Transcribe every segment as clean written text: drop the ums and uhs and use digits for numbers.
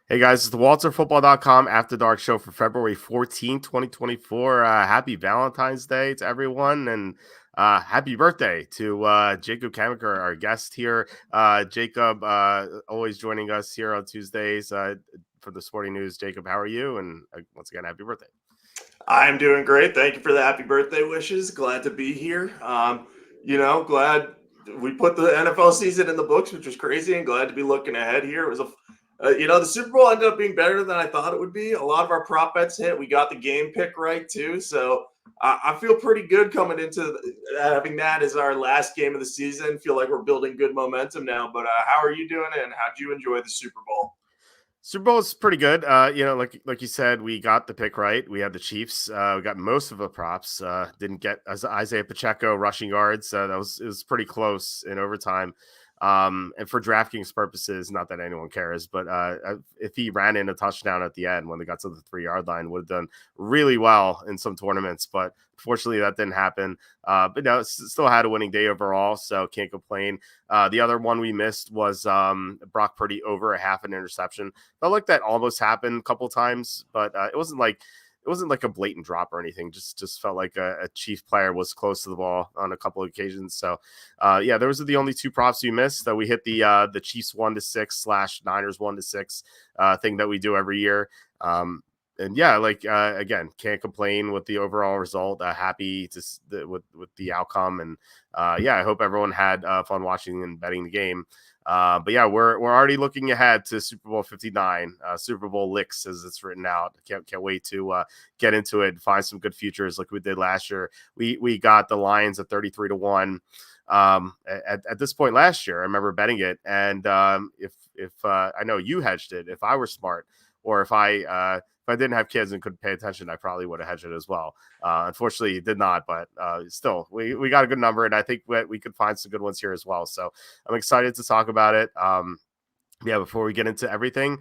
Hey guys, it's the WalterFootball.com After Dark Show for February 14th, 2024. Happy Valentine's Day to everyone, and happy birthday to Jacob Camenker, our guest here. Jacob, always joining us here on Tuesdays for the Sporting News. Jacob, how are you? And once again, happy birthday. I'm doing great. Thank you for the happy birthday wishes. Glad to be here. Glad we put the NFL season in the books, which was crazy, and glad to be looking ahead here. It was the Super Bowl ended up being better than I thought it would be. A lot of our prop bets hit. We got the game pick right too, so I feel pretty good coming into having that as our last game of the season. Feel like we're building good momentum now. But how are you doing, and how would you enjoy the Super Bowl? Super Bowl is pretty good. Like you said, we got the pick right. We had the Chiefs. We got most of the props. Didn't get Isaiah Pacheco rushing yards. It was pretty close in overtime. And for DraftKings purposes, not that anyone cares, but if he ran in a touchdown at the end when they got to the 3 yard line, would have done really well in some tournaments. But unfortunately, that didn't happen. But no, still had a winning day overall, so can't complain. The other one we missed was Brock Purdy over a half an interception. Felt like that almost happened a couple times, but it wasn't like a blatant drop or anything. Just felt like a Chief player was close to the ball on a couple of occasions. So yeah, those are the only two props we missed. We hit the Chiefs 1-6 / Niners 1-6 thing that we do every year. And yeah, again, can't complain with the overall result. Happy with the outcome, and yeah, I hope everyone had fun watching and betting the game. But yeah, we're already looking ahead to Super Bowl 59, Super Bowl LIX as it's written out. Can't wait to get into it and find some good futures like we did last year. We got the Lions at 33-1. At this point last year, I remember betting it, and if I know you hedged it, if I were smart, or if I didn't have kids and couldn't pay attention, I probably would have hedged it as well. Unfortunately, did not, but still, we got a good number, and I think we could find some good ones here as well. So I'm excited to talk about it. Yeah, before we get into everything,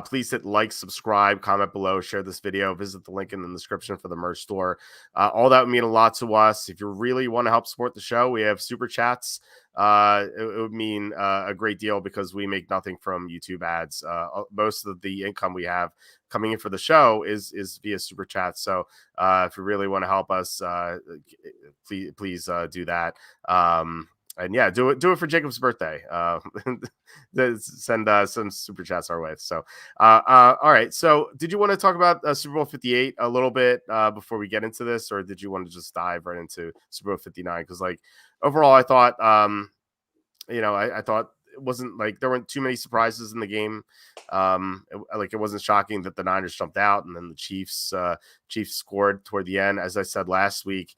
please hit like, subscribe, comment below, share this video, visit the link in the description for the merch store. All that would mean a lot to us. If you really want to help support the show, we have super chats. It would mean a great deal because we make nothing from YouTube ads. Most of the income we have coming in for the show is via super chats. So if you really want to help us, please do that. And yeah, do it for Jacob's birthday. Send some super chats our way. So, all right. So, did you want to talk about Super Bowl 58 a little bit before we get into this, or did you want to just dive right into Super Bowl 59? Because overall, I thought, I thought it wasn't like there weren't too many surprises in the game. It wasn't shocking that the Niners jumped out and then the Chiefs scored toward the end, as I said last week.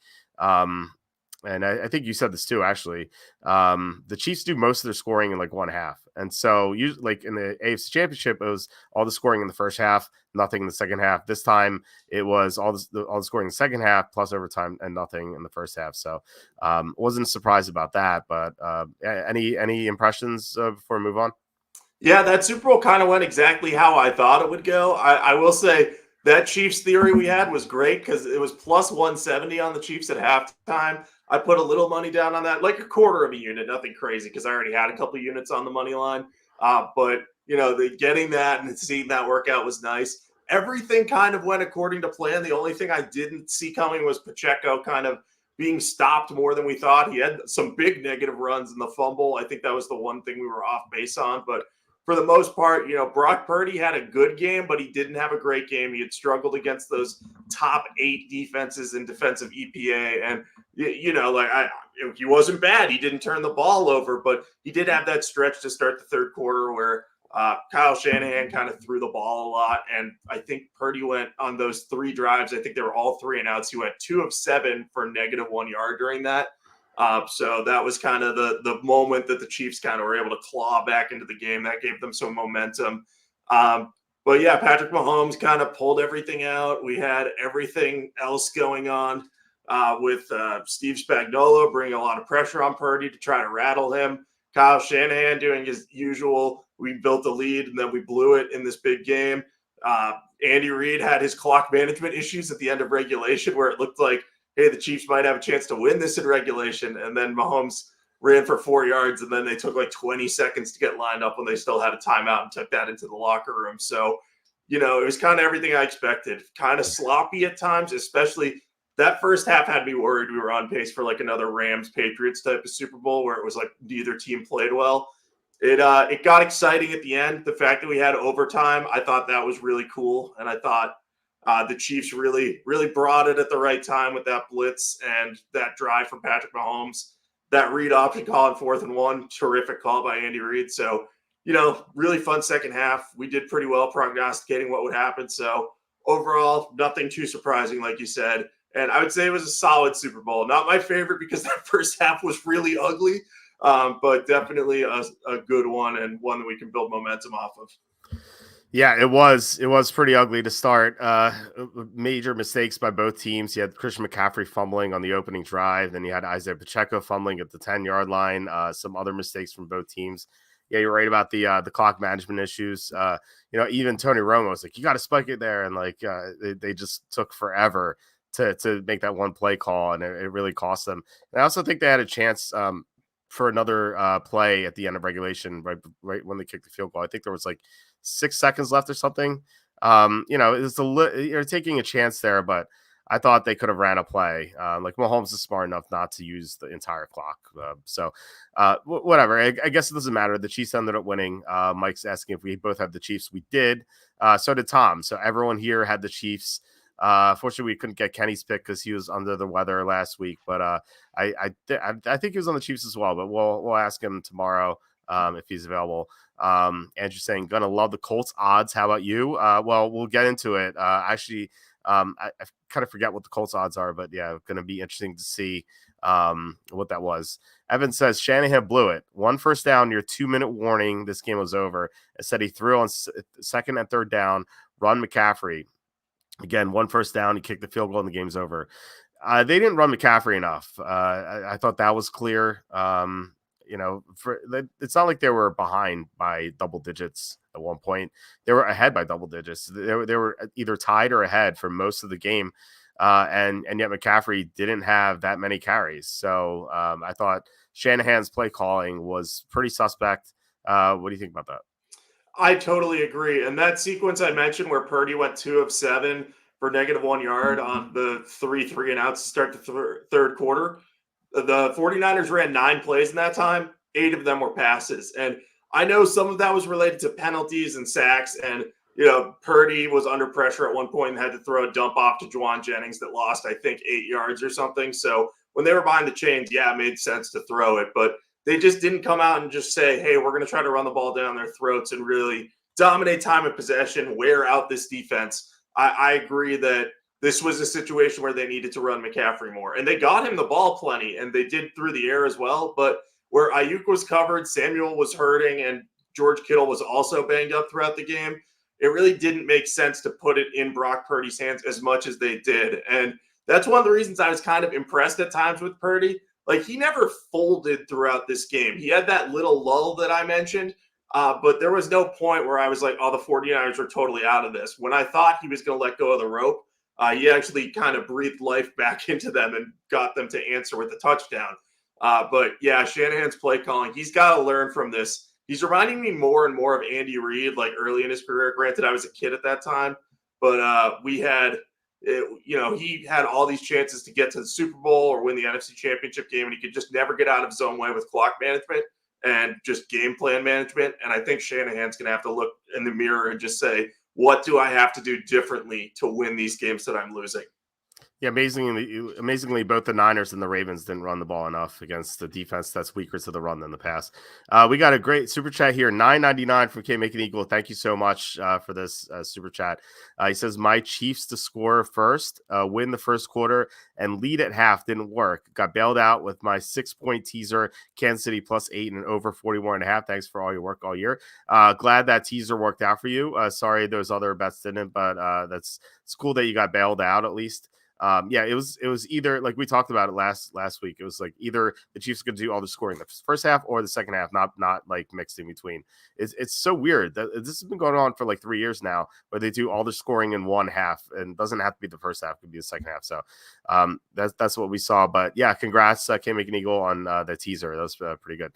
And I think you said this too, actually. The Chiefs do most of their scoring in like one half. And so usually like in the AFC Championship, it was all the scoring in the first half, nothing in the second half. This time it was all the scoring in the second half plus overtime and nothing in the first half. So wasn't surprised about that. But any impressions before we move on? Yeah, that Super Bowl kind of went exactly how I thought it would go. I will say that Chiefs theory we had was great because it was plus 170 on the Chiefs at halftime. I put a little money down on that, like a quarter of a unit, nothing crazy because I already had a couple units on the money line. But getting that and seeing that workout was nice. Everything kind of went according to plan. The only thing I didn't see coming was Pacheco kind of being stopped more than we thought. He had some big negative runs in the fumble. I think that was the one thing we were off base on, but for the most part, Brock Purdy had a good game, but he didn't have a great game. He had struggled against those top 8 defenses in defensive EPA. And, he wasn't bad. He didn't turn the ball over, but he did have that stretch to start the third quarter where Kyle Shanahan kind of threw the ball a lot. And I think Purdy went on those 3 drives. I think they were all 3 and outs. He went 2 of 7 for -1 yard during that. So that was kind of the moment that the Chiefs kind of were able to claw back into the game. That gave them some momentum. But yeah, Patrick Mahomes kind of pulled everything out. We had everything else going on with Steve Spagnuolo bringing a lot of pressure on Purdy to try to rattle him. Kyle Shanahan doing his usual. We built a lead and then we blew it in this big game. Andy Reid had his clock management issues at the end of regulation where it looked like, hey, the Chiefs might have a chance to win this in regulation. And then Mahomes ran for 4 yards, and then they took like 20 seconds to get lined up when they still had a timeout and took that into the locker room. So, it was kind of everything I expected. Kind of sloppy at times, especially that first half had me worried we were on pace for like another Rams Patriots type of Super Bowl where it was like neither team played well. It got exciting at the end. The fact that we had overtime, I thought that was really cool, and I thought the Chiefs really brought it at the right time with that blitz and that drive from Patrick Mahomes. That read option call on 4th and 1, terrific call by Andy Reid. So, really fun second half. We did pretty well prognosticating what would happen. So overall, nothing too surprising, like you said. And I would say it was a solid Super Bowl. Not my favorite because that first half was really ugly, but definitely a good one and one that we can build momentum off of. Yeah, it was pretty ugly to start. Major mistakes by both teams. You had Christian McCaffrey fumbling on the opening drive, then you had Isaiah Pacheco fumbling at the 10-yard line. Some other mistakes from both teams. Yeah, you're right about the clock management issues. Even Tony Romo was like, "You got to spike it there," and like they just took forever to make that one play call, and it really cost them. And I also think they had a chance for another play at the end of regulation, right when they kicked the field goal. I think there was like 6 seconds left or something. It's you're taking a chance there, but I thought they could have ran a play. Like Mahomes is smart enough not to use the entire clock. Whatever. I guess it doesn't matter. The Chiefs ended up winning. Mike's asking if we both have the Chiefs. We did. So did Tom. So everyone here had the Chiefs. Fortunately, we couldn't get Kenny's pick because he was under the weather last week. But I think he was on the Chiefs as well. But we'll ask him tomorrow if he's available. Andrew saying, gonna love the Colts odds. How about you? Well, we'll get into it. I kind of forget what the Colts odds are, but yeah, going to be interesting to see what that was. Evan says Shanahan blew it. 1 first down near 2-minute warning. This game was over. It said he threw on second and third down. Run McCaffrey. Again, 1 first down. He kicked the field goal and the game's over. They didn't run McCaffrey enough. I thought that was clear. It's not like they were behind by double digits at one point. They were ahead by double digits. They were either tied or ahead for most of the game. And yet McCaffrey didn't have that many carries. So I thought Shanahan's play calling was pretty suspect. What do you think about that? I totally agree. And that sequence I mentioned where Purdy went 2 of 7 for -1 yard on the 3 and outs to start the third quarter. The 49ers ran 9 plays in that time. 8 of them were passes. And I know some of that was related to penalties and sacks. And, Purdy was under pressure at one point and had to throw a dump off to Juwan Jennings that lost, I think, 8 yards or something. So when they were behind the chains, yeah, it made sense to throw it. But they just didn't come out and just say, hey, we're going to try to run the ball down their throats and really dominate time of possession, wear out this defense. I agree that this was a situation where they needed to run McCaffrey more. And they got him the ball plenty, and they did through the air as well. But where Ayuk was covered, Samuel was hurting, and George Kittle was also banged up throughout the game, it really didn't make sense to put it in Brock Purdy's hands as much as they did. And that's one of the reasons I was kind of impressed at times with Purdy. Like, he never folded throughout this game. He had that little lull that I mentioned, but there was no point where I was like, oh, the 49ers are totally out of this. When I thought he was going to let go of the rope, he actually kind of breathed life back into them and got them to answer with a touchdown. But yeah, Shanahan's play calling, he's got to learn from this. He's reminding me more and more of Andy Reid, like early in his career. Granted, I was a kid at that time, but he had all these chances to get to the Super Bowl or win the NFC Championship game, and he could just never get out of his own way with clock management and just game plan management. And I think Shanahan's going to have to look in the mirror and just say, what do I have to do differently to win these games that I'm losing? Yeah, amazingly, both the Niners and the Ravens didn't run the ball enough against the defense that's weaker to the run than the pass. We got a great super chat here, $9.99 from K Make It Equal. Thank you so much for this super chat. He says, my Chiefs to score first, win the first quarter, and lead at half didn't work. Got bailed out with my 6-point teaser, Kansas City +8 and over 41.5. Thanks for all your work all year. Glad that teaser worked out for you. Sorry those other bets didn't, but it's cool that you got bailed out at least. Yeah, it was either like we talked about it last week. It was like either the Chiefs could do all the scoring in the first half or the second half, not like mixed in between. It's so weird that this has been going on for like 3 years now, where they do all the scoring in one half, and it doesn't have to be the first half; it could be the second half. So that's what we saw. But yeah, congrats, Camenker Eagle, on the teaser. That was pretty good.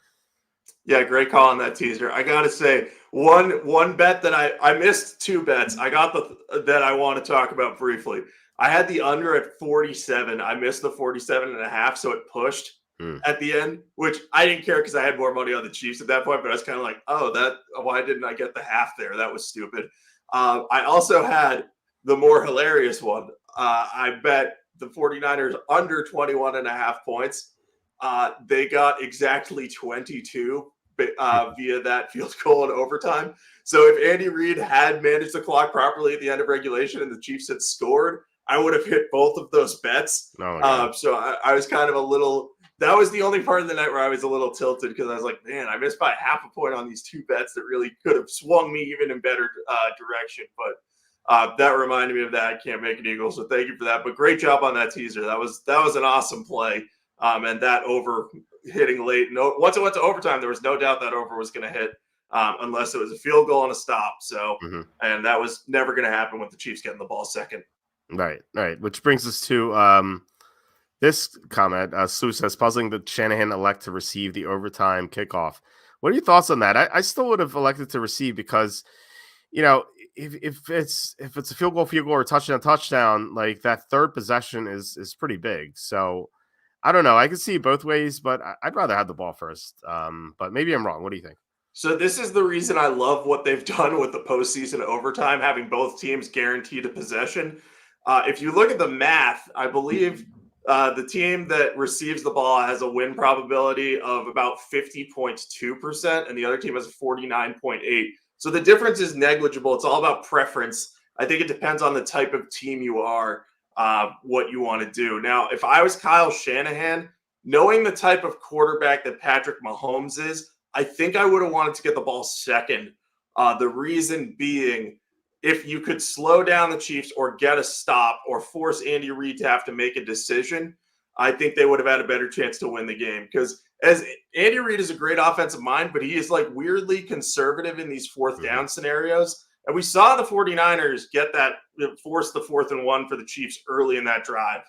Yeah, great call on that teaser. I gotta say, one bet that I missed, two bets. I got the that I want to talk about briefly. I had the under at 47. I missed the 47 and a half, so it pushed at the end, which I didn't care because I had more money on the Chiefs at that point. But I was kind of like, oh, that why didn't I get the half there? That was stupid. I also had the more hilarious one. I bet the 49ers under 21 and a half points. They got exactly 22 via that field goal in overtime. So if Andy Reid had managed the clock properly at the end of regulation and the Chiefs had scored, I would have hit both of those bets. So I was kind of a little – that was the only part of the night where I was a little tilted because I was like, man, I missed by half a point on these two bets that really could have swung me even in better direction. But that reminded me of that. I can't make an Eagle, so thank you for that. But great job on that teaser. That was an awesome play. And that over hitting late. No, once it went to overtime, there was no doubt that over was going to hit unless it was a field goal and a stop. So, and that was never going to happen with the Chiefs getting the ball second. Right. Which brings us to this comment. Sue says, puzzling that Shanahan elect to receive the overtime kickoff. What are your thoughts on that? I still would have elected to receive because, if it's a field goal or touchdown, like that third possession is pretty big. So I don't know. I can see it both ways, but I'd rather have the ball first. But maybe I'm wrong. What do you think? So this is the reason I love what they've done with the postseason overtime, having both teams guaranteed a possession. If you look at the math, I believe the team that receives the ball has a win probability of about 50.2%, and the other team has 49.8%. So the difference is negligible. It's all about preference. I think it depends on the type of team you are, what you want to do. Now, if I was Kyle Shanahan, knowing the type of quarterback that Patrick Mahomes is, I think I would have wanted to get the ball second. The reason being, if you could slow down the Chiefs or get a stop or force Andy Reid to have to make a decision, I think they would have had a better chance to win the game. Because as Andy Reid is a great offensive mind, but he is like weirdly conservative in these fourth down scenarios. And we saw the 49ers force the 4th and 1 for the Chiefs early in that drive.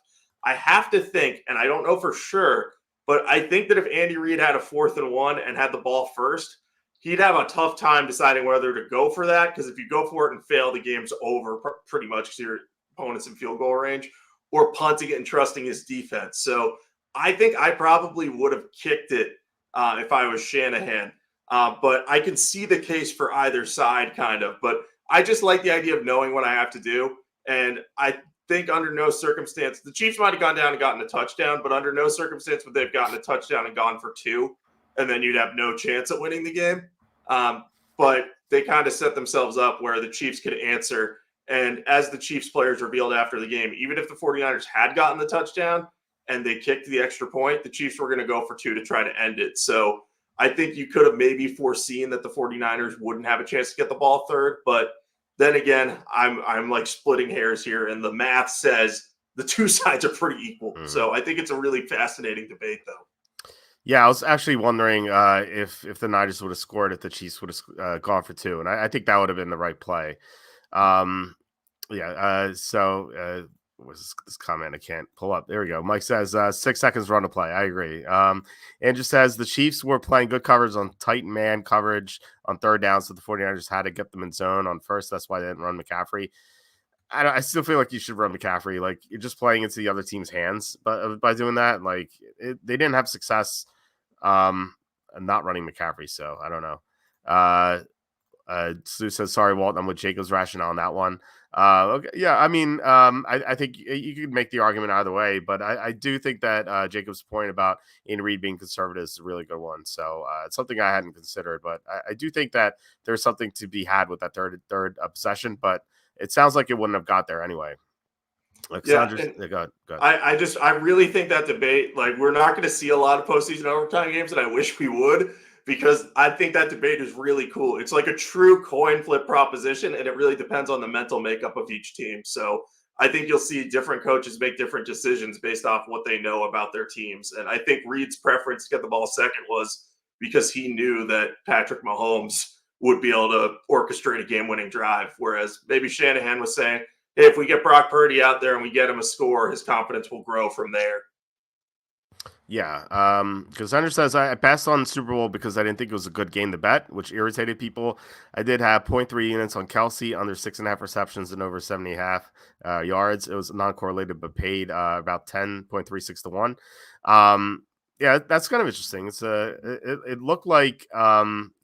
I have to think, and I don't know for sure, but I think that if Andy Reid had a 4th and 1 and had the ball first, he'd have a tough time deciding whether to go for that. Because if you go for it and fail, the game's over pretty much because your opponent's in field goal range, or punting it and trusting his defense. So I think I probably would have kicked it if I was Shanahan. But I can see the case for either side kind of. But I just like the idea of knowing what I have to do. And I think under no circumstance, the Chiefs might have gone down and gotten a touchdown, but under no circumstance would they have gotten a touchdown and gone for 2. And then you'd have no chance at winning the game. But they kind of set themselves up where the Chiefs could answer. And as the Chiefs players revealed after the game, even if the 49ers had gotten the touchdown and they kicked the extra point, the Chiefs were going to go for 2 to try to end it. So I think you could have maybe foreseen that the 49ers wouldn't have a chance to get the ball third. But then again, I'm like splitting hairs here, and the math says the two sides are pretty equal. So I think it's a really fascinating debate, though. Yeah, I was actually wondering if the Niners would have scored if the Chiefs would have gone for 2, and I think that would have been the right play. Was this comment I can't pull up? There we go. Mike says 6 seconds run to play. I agree. Andrew says the Chiefs were playing good coverage on tight man coverage on third down, so the 49ers had to get them in zone on first. That's why they didn't run McCaffrey. I still feel like you should run McCaffrey. Like, you're just playing into the other team's hands, but by doing that, like they didn't have success not running McCaffrey. So I don't know. Sue says, sorry, Walt, I'm with Jacob's rationale on that one. Okay, yeah, I mean, I think you could make the argument either way, but I do think that Jacob's point about Andy Reid being conservative is a really good one. So it's something I hadn't considered, but I do think that there's something to be had with that third possession, but it sounds like it wouldn't have got there anyway. Like, yeah, go ahead. I really think that debate, like, we're not going to see a lot of postseason overtime games, and I wish we would, because I think that debate is really cool. It's like a true coin flip proposition, and it really depends on the mental makeup of each team. So I think you'll see different coaches make different decisions based off what they know about their teams. And I think Reed's preference to get the ball second was because he knew that Patrick Mahomes would be able to orchestrate a game-winning drive. Whereas maybe Shanahan was saying, hey, if we get Brock Purdy out there and we get him a score, his confidence will grow from there. Yeah, because Hunter says I passed on Super Bowl because I didn't think it was a good game to bet, which irritated people. I did have zero point 0.3 units on Kelsey, under 6.5 receptions and over 70.5 yards. It was non-correlated but paid about 10.36 to 1. Yeah, that's kind of interesting. It looked like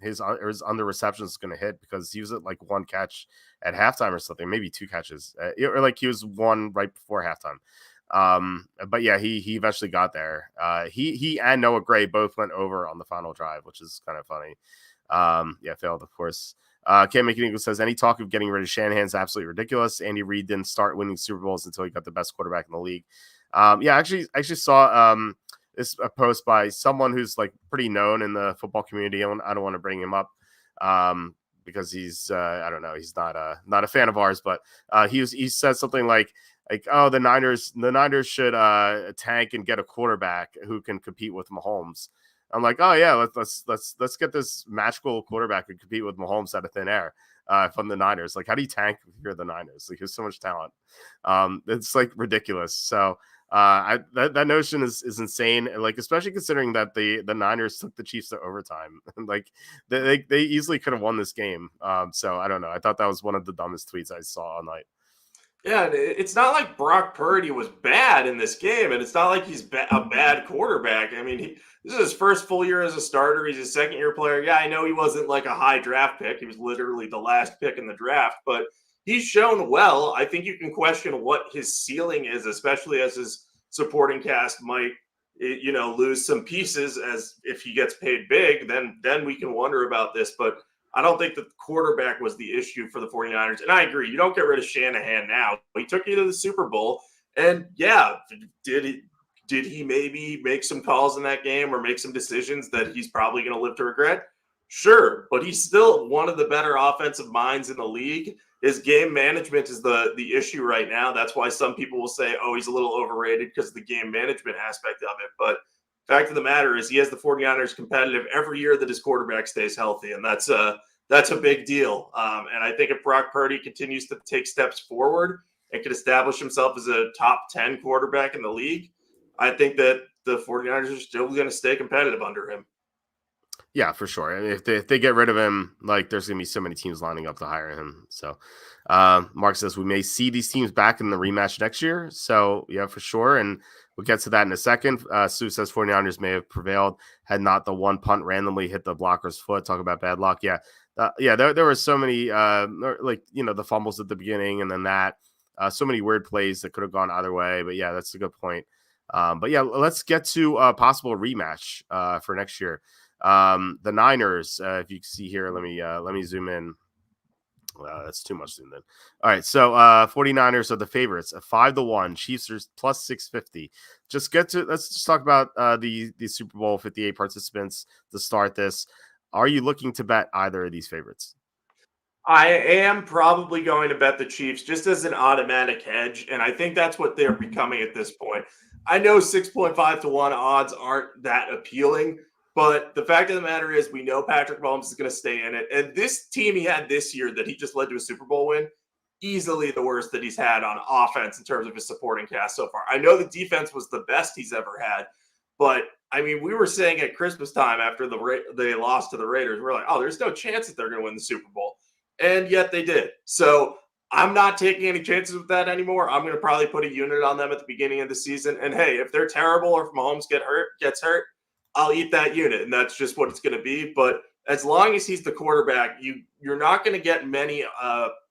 his under reception is going to hit because he was at like one catch at halftime or something, maybe two catches, or like he was one right before halftime. But yeah, he eventually got there. He and Noah Gray both went over on the final drive, which is kind of funny. Yeah, failed, of course. Can't Make It Eagle says any talk of getting rid of Shanahan is absolutely ridiculous. Andy Reid didn't start winning Super Bowls until he got the best quarterback in the league. Yeah, I actually saw this a post by someone who's like pretty known in the football community. I don't want to bring him up because he's I don't know, he's not a fan of ours, but he said something like, oh, the Niners should tank and get a quarterback who can compete with Mahomes. I'm like, oh yeah, let's get this magical quarterback who compete with Mahomes out of thin air from the Niners. Like, how do you tank if you're the Niners? Like, there's so much talent. It's like ridiculous. So that notion is insane. Like, especially considering that the Niners took the Chiefs to overtime. Like, they easily could have won this game. So I don't know. I thought that was one of the dumbest tweets I saw all night. Yeah, it's not like Brock Purdy was bad in this game, and it's not like he's a bad quarterback. I mean, this is his first full year as a starter. He's a second-year player. Yeah, I know he wasn't like a high draft pick. He was literally the last pick in the draft, but he's shown well. I think you can question what his ceiling is, especially as his supporting cast might, lose some pieces as if he gets paid big, then we can wonder about this. But I don't think the quarterback was the issue for the 49ers. And I agree. You don't get rid of Shanahan now. He took you to the Super Bowl. And yeah, did he maybe make some calls in that game or make some decisions that he's probably going to live to regret? Sure, but he's still one of the better offensive minds in the league. His game management is the issue right now. That's why some people will say, oh, he's a little overrated because of the game management aspect of it. But fact of the matter is he has the 49ers competitive every year that his quarterback stays healthy, and that's a big deal. And I think if Brock Purdy continues to take steps forward and can establish himself as a top 10 quarterback in the league, I think that the 49ers are still going to stay competitive under him. Yeah, for sure. I mean, if they get rid of him, like there's gonna be so many teams lining up to hire him. So, Mark says we may see these teams back in the rematch next year. So yeah, for sure. And we'll get to that in a second. Sue says 49ers may have prevailed had not the one punt randomly hit the blocker's foot. Talk about bad luck. Yeah, there were so many the fumbles at the beginning, and then so many weird plays that could have gone either way. But yeah, that's a good point. But yeah, let's get to a possible rematch for next year. The Niners, if you can see here, let me zoom in. That's too much zoomed in. All right, so 49ers are the favorites, a 5-1. Chiefs are plus 650. Let's just talk about the Super Bowl 58 participants to start this. Are you looking to bet either of these favorites? I am probably going to bet the Chiefs just as an automatic hedge, and I think that's what they're becoming at this point. I know 6.5 to 1 odds aren't that appealing, but the fact of the matter is we know Patrick Mahomes is going to stay in it. And this team he had this year that he just led to a Super Bowl win, easily the worst that he's had on offense in terms of his supporting cast so far. I know the defense was the best he's ever had, but I mean, we were saying at Christmas time after they lost to the Raiders, we're like, oh, there's no chance that they're going to win the Super Bowl. And yet they did. So I'm not taking any chances with that anymore. I'm going to probably put a unit on them at the beginning of the season. And hey, if they're terrible or if Mahomes gets hurt, I'll eat that unit. And that's just what it's going to be. But as long as he's the quarterback, you're not going to get many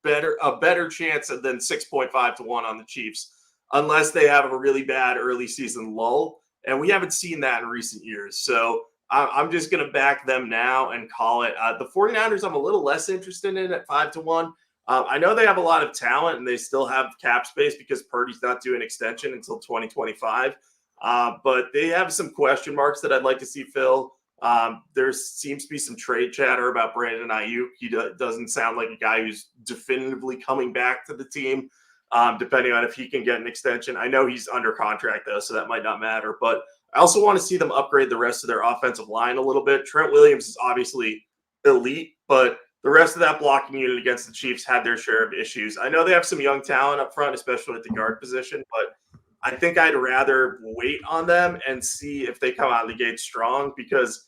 better chance than 6.5 to 1 on the Chiefs unless they have a really bad early season lull. And we haven't seen that in recent years. So I'm just going to back them now and call it. The 49ers, I'm a little less interested in at 5 to 1. I know they have a lot of talent and they still have cap space because Purdy's not doing extension until 2025. But they have some question marks that I'd like to see fill. There seems to be some trade chatter about Brandon Ayuk. He doesn't sound like a guy who's definitively coming back to the team. depending on if he can get an extension. I know he's under contract though, so that might not matter. But I also want to see them upgrade the rest of their offensive line a little bit. Trent Williams is obviously elite, but the rest of that blocking unit against the Chiefs had their share of issues. I know they have some young talent up front, especially at the guard position, but I think I'd rather wait on them and see if they come out of the gate strong, because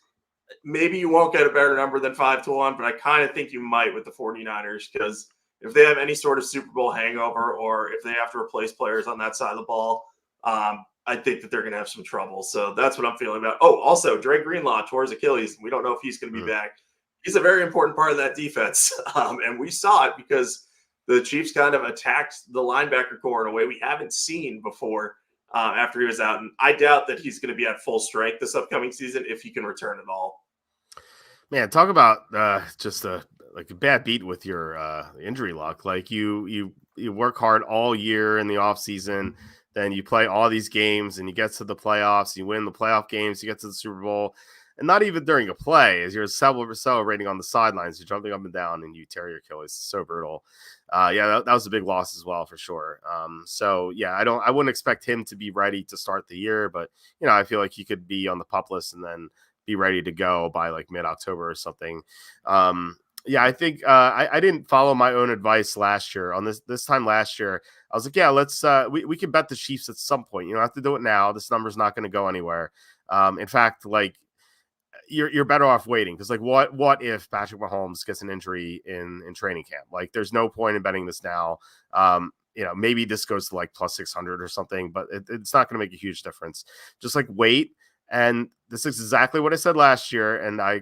maybe you won't get a better number than 5-1, but I kind of think you might with the 49ers, because if they have any sort of Super Bowl hangover or if they have to replace players on that side of the ball, I think that they're going to have some trouble. So that's what I'm feeling about. Oh, also, Dre Greenlaw tore his Achilles. We don't know if he's going to be back. He's a very important part of that defense. And we saw it because the Chiefs kind of attacked the linebacker core in a way we haven't seen before after he was out. And I doubt that he's going to be at full strength this upcoming season if he can return at all. Man, talk about just a bad beat with your injury luck. Like you work hard all year in the off season, then you play all these games and you get to the playoffs, you win the playoff games, you get to the Super Bowl, and not even during a play, as you're celebrating on the sidelines, you're jumping up and down and you tear your Achilles. It's so brutal. That was a big loss as well for sure. So yeah, I wouldn't expect him to be ready to start the year, but I feel like he could be on the PUP list and then be ready to go by like mid-October or something. I think I didn't follow my own advice last year on this time last year. I was like, yeah, let's we can bet the Chiefs at some point. You don't have to do it now. This number's not going to go anywhere. In fact, like you're better off waiting, because like what if Patrick Mahomes gets an injury in training camp? Like there's no point in betting this now. Maybe this goes to like plus 600 or something, but it's not going to make a huge difference. Just like wait. And this is exactly what I said last year, and I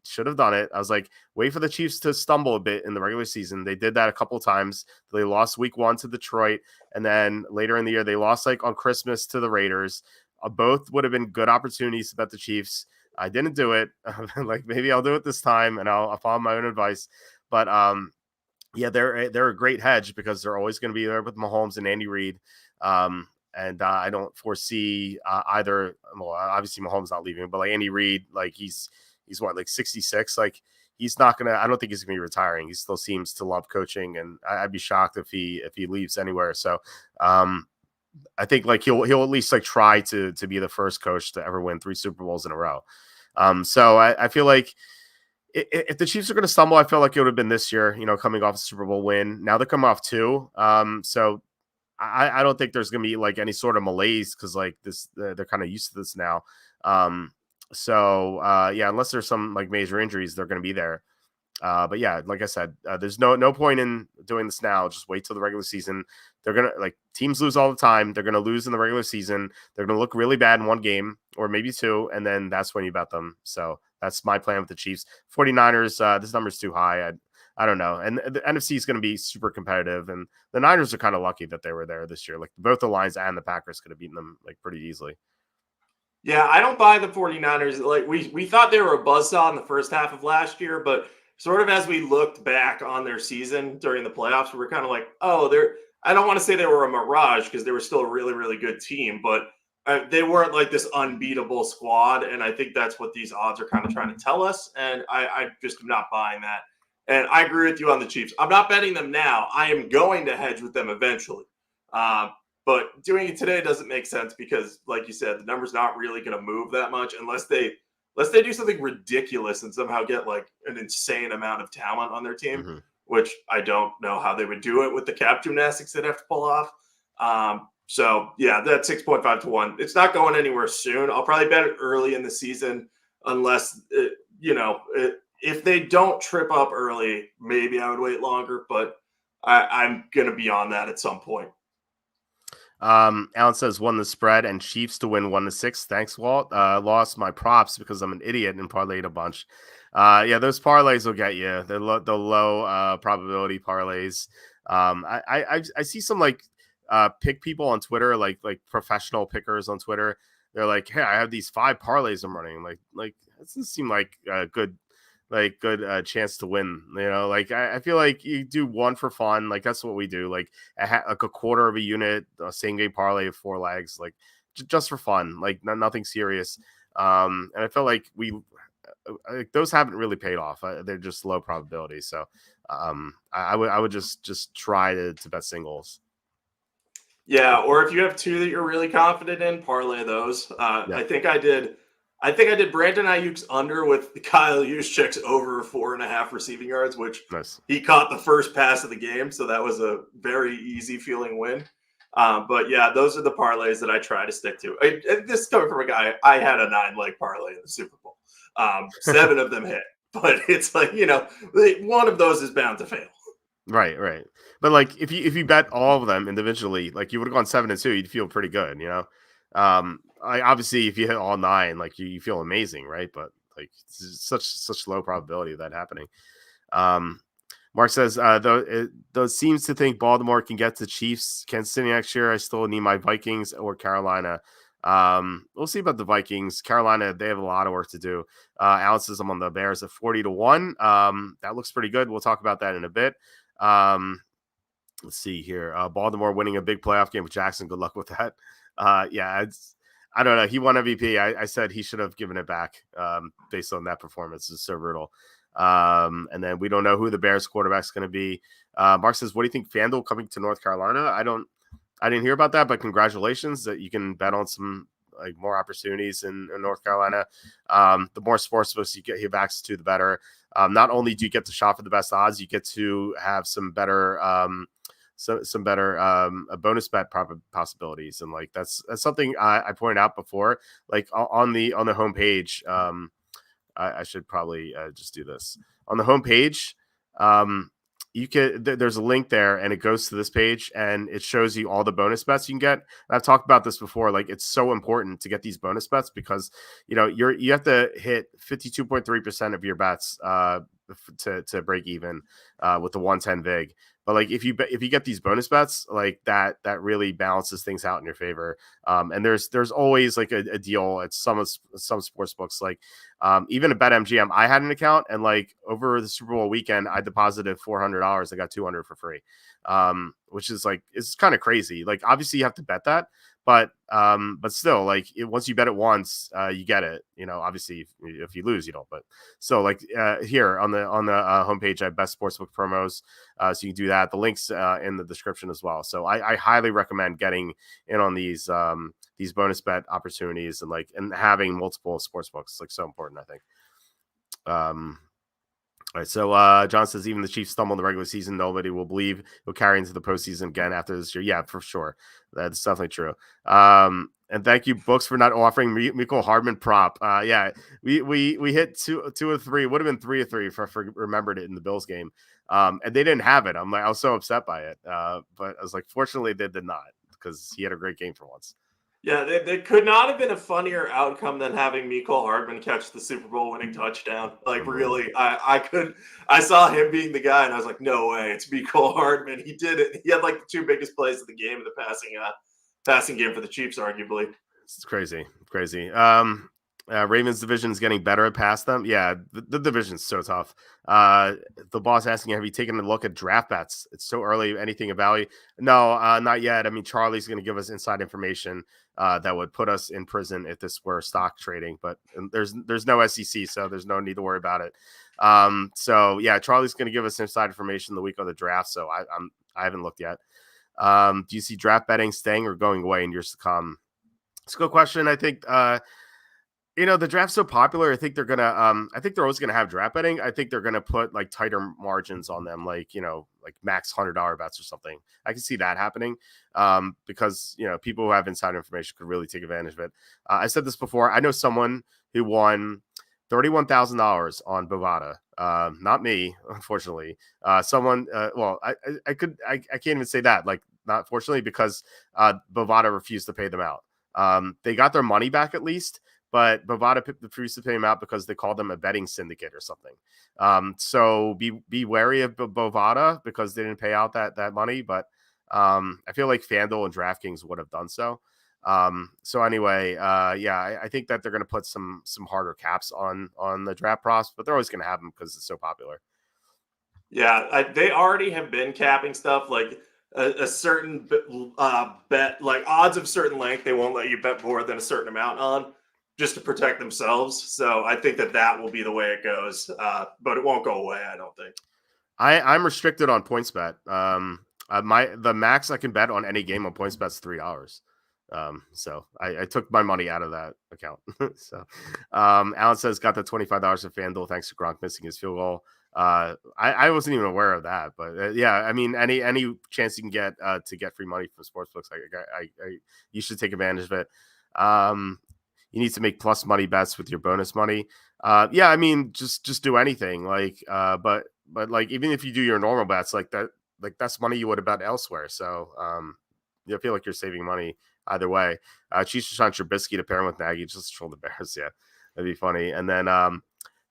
should have done it. I was like, wait for the Chiefs to stumble a bit in the regular season. They did that a couple of times. They lost week 1 to Detroit, and then later in the year, they lost like on Christmas to the Raiders. Both would have been good opportunities to bet the Chiefs. I didn't do it. Like maybe I'll do it this time, and I'll follow my own advice. But they're a great hedge because they're always going to be there with Mahomes and Andy Reid. And I don't foresee either. Well, obviously Mahomes not leaving, but like Andy Reid, like he's what, like 66. Like he's not gonna. I don't think he's gonna be retiring. He still seems to love coaching, and I'd be shocked if he leaves anywhere. So I think like he'll at least like try to be the first coach to ever win 3 Super Bowls in a row. So I feel like if the Chiefs are going to stumble, I feel like it would have been this year. Coming off a Super Bowl win. Now they're coming off 2. So I don't think there's going to be like any sort of malaise, because like they're kind of used to this now. Unless there's some like major injuries, they're going to be there. But yeah, like I said, there's no point in doing this now. Just wait till the regular season. They're going to teams lose all the time. They're going to lose in the regular season. They're going to look really bad in 1 game or maybe 2. And then that's when you bet them. So that's my plan with the Chiefs. 49ers, this number's too high. I don't know. And the NFC is going to be super competitive. And the Niners are kind of lucky that they were there this year. Like both the Lions and the Packers could have beaten them like pretty easily. Yeah, I don't buy the 49ers. Like we thought they were a buzzsaw in the first half of last year, but sort of as we looked back on their season during the playoffs, we were kind of like, I don't want to say they were a mirage, because they were still a really, really good team, but they weren't like this unbeatable squad. And I think that's what these odds are kind of trying to tell us. And I just am not buying that. And I agree with you on the Chiefs. I'm not betting them now. I am going to hedge with them eventually. But doing it today doesn't make sense because, like you said, the number's not really going to move that much unless they do something ridiculous and somehow get like an insane amount of talent on their team, which I don't know how they would do it with the cap gymnastics they'd have to pull off. So yeah, that 6.5 to 1. It's not going anywhere soon. I'll probably bet it early in the season, unless if they don't trip up early, maybe I would wait longer. But I'm gonna be on that at some point. Alan says won the spread and Chiefs to win 1-6. Thanks, Walt. Lost my props because I'm an idiot and parlayed a bunch. Those parlays will get you. The low probability parlays. I see some like pick people on Twitter, like professional pickers on Twitter. They're like, hey, I have these 5 parlays I'm running. Like it doesn't seem like a good chance to win. I feel like you do one for fun. Like that's what we do. Like a quarter of a unit, a same game parlay of 4 legs, like just for fun. Like nothing serious. And I feel like those haven't really paid off. They're just low probability. So I would just try to bet singles. Yeah, or if you have two that you're really confident in, parlay those. Yeah, I think I did Brandon Ayuk's under with Kyle Juszczyk's over 4.5 receiving yards, which nice. he caught the first pass of the game, so that was a very easy feeling win. But yeah, those are the parlays that I try to stick to. This is coming from a guy. I had a 9-leg parlay in the Super Bowl. 7 of them hit, but it's like one of those is bound to fail. Right, right. But like if you bet all of them individually, like you would have gone 7-2, you'd feel pretty good, you know. I obviously if you hit all 9, like you feel amazing, right? But like it's such low probability of that happening. Um, Mark says, though seems to think Baltimore can get to Chiefs, Kansas City next year. I still need my Vikings or Carolina. We'll see about the Vikings. Carolina, they have a lot of work to do. Alan says I'm on the Bears at 40-1. That looks pretty good. We'll talk about that in a bit. Let's see here. Baltimore winning a big playoff game with Jackson. Good luck with that. Yeah, I don't know. He won MVP. I said he should have given it back based on that performance. It's so brutal. And then we don't know who the Bears quarterback is going to be. Mark says, what do you think FanDuel coming to North Carolina? I didn't hear about that, but congratulations that you can bet on some like more opportunities in North Carolina. The more sports books you have access to, the better. Not only do you get to shop for the best odds, you get to have some better bonus bet possibilities, and like that's something I pointed out before. Like on the homepage, I should probably just do this on the homepage. You can there's a link there, and it goes to this page, and it shows you all the bonus bets you can get. And I've talked about this before. Like it's so important to get these bonus bets because you have to hit 52.3% of your bets to break even with the 110 vig. But like if you get these bonus bets, like that really balances things out in your favor. And there's always like a deal at some sports books. Like even at BetMGM, I had an account, and like over the Super Bowl weekend, I deposited $400. I got $200 for free, which is like it's kind of crazy. Like obviously you have to bet that, but still, like once you bet it once, you get it. Obviously if you lose, you don't. But so like here on the homepage, I have best sportsbook promos, so you can do that. The links in the description as well. So I highly recommend getting in on these bonus bet opportunities and having multiple sports books. It's like so important, I think. All right, so John says even the Chiefs stumble in the regular season, nobody will believe he'll carry into the postseason again after this year. Yeah, for sure, that's definitely true. And thank you, books, for not offering Mecole Hardman prop. Yeah, we hit two or three. Would have been 3 or 3 if I remembered it in the Bills game. And they didn't have it. I was so upset by it. But I was like, fortunately, they did not because he had a great game for once. Yeah, they could not have been a funnier outcome than having Mecole Hardman catch the Super Bowl winning touchdown. Like, really, I saw him being the guy, and I was like, no way, it's Mecole Hardman. He did it. He had like the 2 biggest plays of the game in the passing game for the Chiefs, arguably. It's crazy. Ravens division is getting better at past them. Yeah, the division's so tough. The boss asking, have you taken a look at draft bets? It's so early. Anything of value? No, not yet. I mean, Charlie's going to give us inside information that would put us in prison if this were stock trading. But there's no SEC, so there's no need to worry about it. So yeah, Charlie's going to give us inside information the week of the draft. So I haven't looked yet. Do you see draft betting staying or going away in years to come? It's a good question. I think the draft's so popular. I think they're gonna I think they're always gonna have draft betting. I think they're gonna put like tighter margins on them, like like max $100 bets or something. I can see that happening because people who have inside information could really take advantage of it. I said this before. I know someone who won $31,000 on Bovada. Not me, unfortunately. Someone. Well, I can't even say that. Like, not fortunately, because Bovada refused to pay them out. They got their money back at least, but Bovada refused to pay them out because they called them a betting syndicate or something. So be wary of Bovada because they didn't pay out that money. But I feel like FanDuel and DraftKings would have done so. So anyway, yeah, I think that they're going to put some harder caps on the draft props, but they're always going to have them because it's so popular. Yeah, they already have been capping stuff like a certain bet, like odds of certain length. They won't let you bet more than a certain amount on, just to protect themselves. So I think that will be the way it goes, but it won't go away. I don't think. I'm restricted on PointsBet. The max I can bet on any game on points bet's $3. So I took my money out of that account. So Alan says got the $25 at FanDuel thanks to Gronk missing his field goal. I wasn't even aware of that, but yeah, I mean, any chance you can get to get free money from sportsbooks, you should take advantage of it. You need to make plus money bets with your bonus money. Yeah, I mean, just do anything but like even if you do your normal bets like that, like that's money you would have bet elsewhere. So I feel like you're saving money either way. Chiefs on Trubisky to pair him with Nagy just to troll the Bears. Yeah, that'd be funny. And then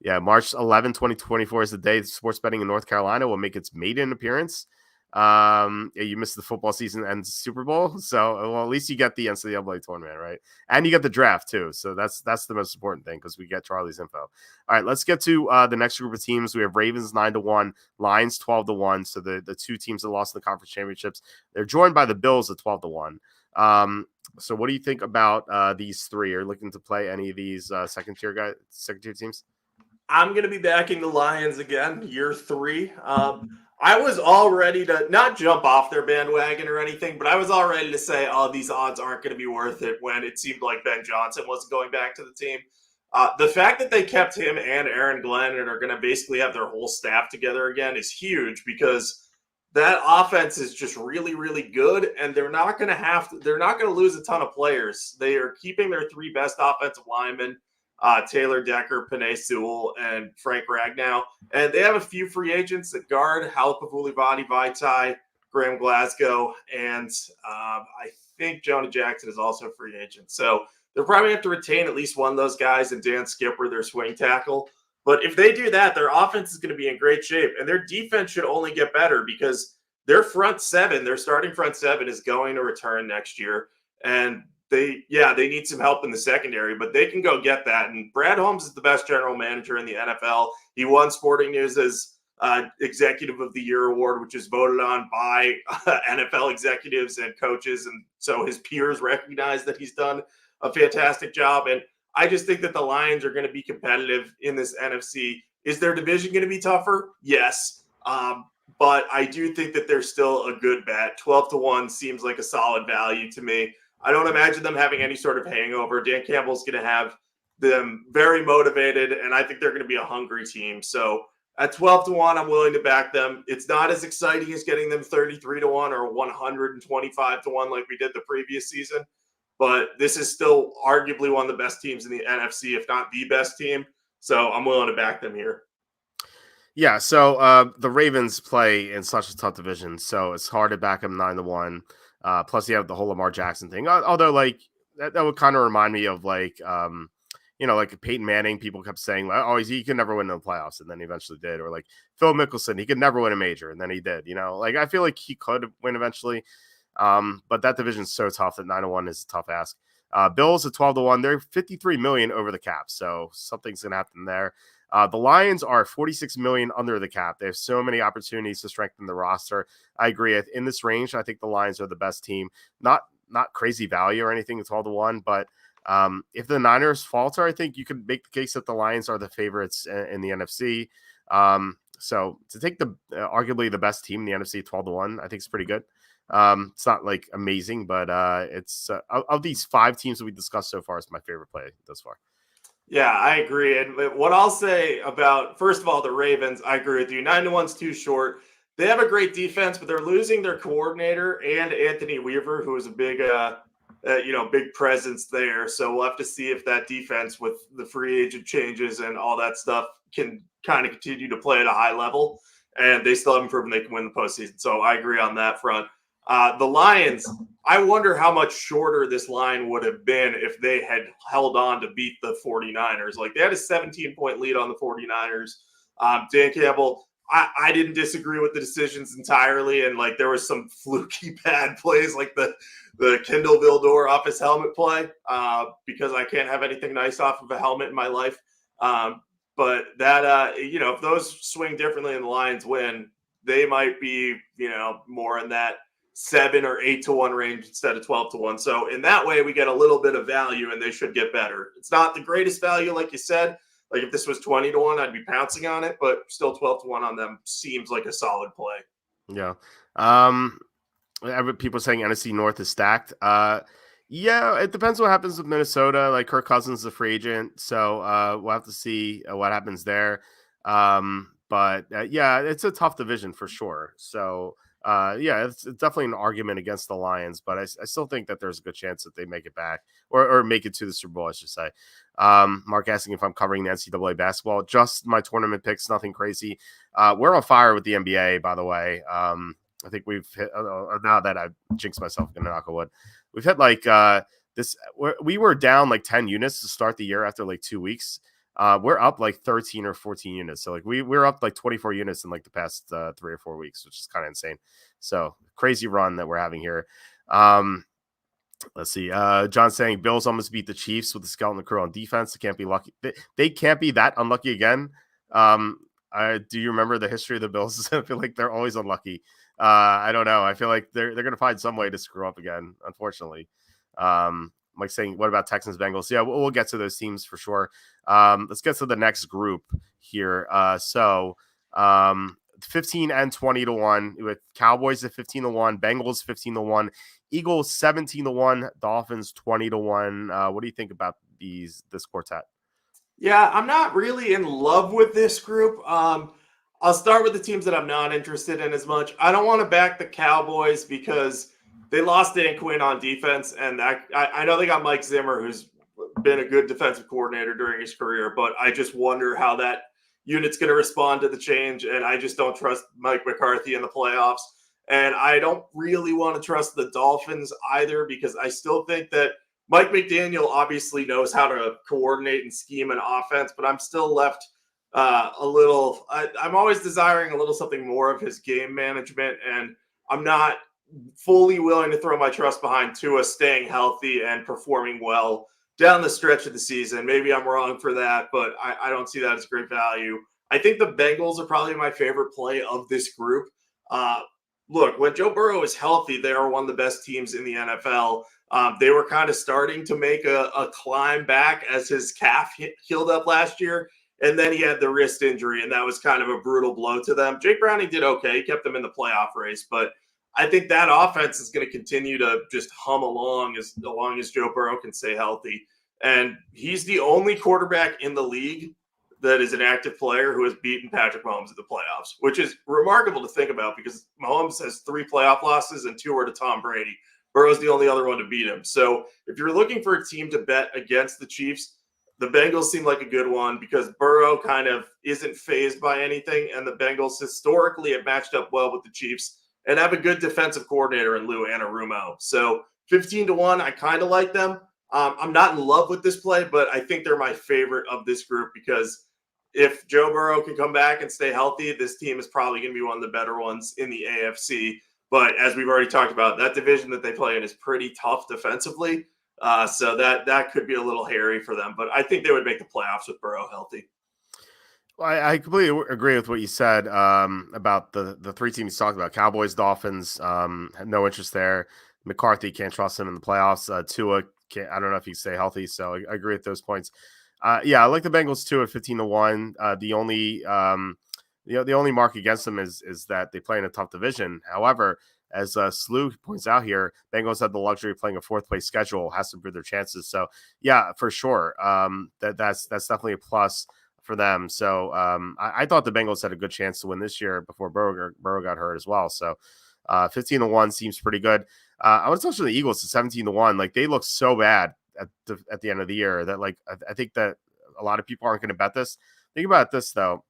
yeah, March 11, 2024 is the day sports betting in North Carolina will make its maiden appearance. Yeah, you missed the football season and Super Bowl, so well, at least you get the NCAA tournament, right? And you get the draft too, so that's the most important thing because we get Charlie's info. All right, let's get to the next group of teams. We have Ravens 9-1, Lions 12-1. So the two teams that lost in the conference championships, they're joined by the Bills at 12-1. So what do you think about these three? Are you looking to play any of these second tier teams? I'm going to be backing the Lions again, year 3. I was all ready to not jump off their bandwagon or anything, but I was all ready to say, oh, these odds aren't going to be worth it when it seemed like Ben Johnson wasn't going back to the team. The fact that they kept him and Aaron Glenn and are going to basically have their whole staff together again is huge because that offense is just really, really good, and they're not going to lose a ton of players. They are keeping their 3 best offensive linemen, Taylor Decker, Penei Sewell, and Frank Ragnow. And they have a few free agents at guard, Halapavulivati Vaitai, Graham Glasgow, and I think Jonah Jackson is also a free agent. So they'll probably have to retain at least one of those guys and Dan Skipper, their swing tackle. But if they do that, their offense is going to be in great shape. And their defense should only get better because their starting front seven is going to return next year. And they need some help in the secondary, but they can go get that. And Brad Holmes is the best general manager in the NFL. He won Sporting News as Executive of the Year award, which is voted on by NFL executives and coaches. And so his peers recognize that he's done a fantastic job. And I just think that the Lions are going to be competitive in this NFC. Is their division going to be tougher? Yes. But I do think that they're still a good bet. 12-1 seems like a solid value to me. I don't imagine them having any sort of hangover. Dan Campbell's going to have them very motivated, and I think they're going to be a hungry team. So at 12-1, I'm willing to back them. It's not as exciting as getting them 33-1 or 125-1 like we did the previous season, but this is still arguably one of the best teams in the NFC, if not the best team. So I'm willing to back them here. Yeah, so the Ravens play in such a tough division, so it's hard to back them 9-1. Plus, you have the whole Lamar Jackson thing. Although, like that would kind of remind me of like Peyton Manning. People kept saying, like, "Oh, he could never win in the playoffs," and then he eventually did. Or like Phil Mickelson, he could never win a major, and then he did. Like I feel like he could win eventually. But that division's so tough that 9-1 is a tough ask. Bills at 12-1, they're 53 million over the cap, so something's gonna happen there. The Lions are 46 million under the cap. They have so many opportunities to strengthen the roster. I agree. In this range, I think the Lions are the best team. Not crazy value or anything. It's 12-1, but if the Niners falter, I think you could make the case that the Lions are the favorites in the NFC. So to take the arguably the best team in the NFC 12-1, I think it's pretty good. It's not like amazing, but it's of these 5 teams that we discussed so far, it's my favorite play thus far. Yeah, I agree. And what I'll say about, first of all, the Ravens, I agree with you. 9-1's too short. They have a great defense, but they're losing their coordinator and Anthony Weaver, who is a big, big presence there. So we'll have to see if that defense with the free agent changes and all that stuff can kind of continue to play at a high level. And they still haven't proven they can win the postseason. So I agree on that front. The Lions, I wonder how much shorter this line would have been if they had held on to beat the 49ers. Like they had a 17-point lead on the 49ers. Dan Campbell, I didn't disagree with the decisions entirely. And like there was some fluky bad plays like the Kendall Vildor off his helmet play because I can't have anything nice off of a helmet in my life. But that, if those swing differently and the Lions win, they might be, more in that 7 or 8-1 range instead of 12-1. So in that way, we get a little bit of value and they should get better. It's not the greatest value, like you said. Like if this was 20-1, I'd be pouncing on it, but still 12-1 on them seems like a solid play. Yeah. People saying NFC North is stacked. Yeah, it depends what happens with Minnesota. Like Kirk Cousins is a free agent, so we'll have to see what happens there. But yeah, it's a tough division for sure. So yeah, it's definitely an argument against the Lions, but I still think that there's a good chance that they make it back or make it to the Super Bowl, I should say. Mark asking if I'm covering the NCAA basketball. Just my tournament picks, nothing crazy. We're on fire with the NBA, by the way. I think we've hit, now that I've jinxed myself, gonna knock on wood. We've hit like this. We were down like 10 units to start the year after like 2 weeks. We're up like 13 or 14 units. So like we're up like 24 units in like the past 3 or 4 weeks, which is kind of insane. So crazy run that we're having here. Let's see. John saying Bills almost beat the Chiefs with the skeleton crew on defense. They can't be lucky. They can't be that unlucky again. Do you remember the history of the Bills? I feel like they're always unlucky. I don't know. I feel like they're going to find some way to screw up again, unfortunately. Like saying, what about Texans Bengals? Yeah, we'll get to those teams for sure. Let's get to the next group here. 15 and 20 to 1 with Cowboys at 15 to 1, Bengals 15 to 1, Eagles 17 to 1, Dolphins 20 to 1. What do you think about this quartet? Yeah, I'm not really in love with this group. I'll start with the teams that I'm not interested in as much. I don't want to back the Cowboys because they lost Dan Quinn on defense, and I know they got Mike Zimmer, who's been a good defensive coordinator during his career, but I just wonder how that unit's going to respond to the change, and I just don't trust Mike McCarthy in the playoffs. And I don't really want to trust the Dolphins either because I still think that Mike McDaniel obviously knows how to coordinate and scheme an offense, but I'm still left a little. I'm always desiring a little something more of his game management, and I'm not fully willing to throw my trust behind Tua staying healthy and performing well down the stretch of the season. Maybe I'm wrong for that, but I don't see that as great value. I think the Bengals are probably my favorite play of this group. Look, when Joe Burrow is healthy, they are one of the best teams in the NFL. They were kind of starting to make a climb back as his calf healed up last year. And then he had the wrist injury, and that was kind of a brutal blow to them. Jake Browning did okay. He kept them in the playoff race, but I think that offense is going to continue to just hum along as long as Joe Burrow can stay healthy. And he's the only quarterback in the league that is an active player who has beaten Patrick Mahomes in the playoffs, which is remarkable to think about because Mahomes has 3 playoff losses and 2 are to Tom Brady. Burrow's the only other one to beat him. So if you're looking for a team to bet against the Chiefs, the Bengals seem like a good one because Burrow kind of isn't fazed by anything, and the Bengals historically have matched up well with the Chiefs and have a good defensive coordinator in Lou Anarumo. So 15 to 1, I kind of like them. I'm not in love with this play, but I think they're my favorite of this group because if Joe Burrow can come back and stay healthy, this team is probably going to be one of the better ones in the AFC. But as we've already talked about, that division that they play in is pretty tough defensively. So that could be a little hairy for them. But I think they would make the playoffs with Burrow healthy. Well, I completely agree with what you said about the 3 teams you talked about. Cowboys, Dolphins, had no interest there. McCarthy, can't trust him in the playoffs. Tua, I don't know if he can stay healthy, so I agree with those points. Yeah, I like the Bengals too at 15 to 1. The only mark against them is that they play in a tough division. However, as Slew points out here, Bengals have the luxury of playing a 4th place schedule, has to improve their chances. So yeah, for sure, that's definitely a plus for them. So I thought the Bengals had a good chance to win this year before Burrow got hurt as well. So 15 to 1 seems pretty good. I want to touch on the Eagles at 17 to 1. Like they look so bad at the end of the year that like I think that a lot of people aren't going to bet this. Think about this though.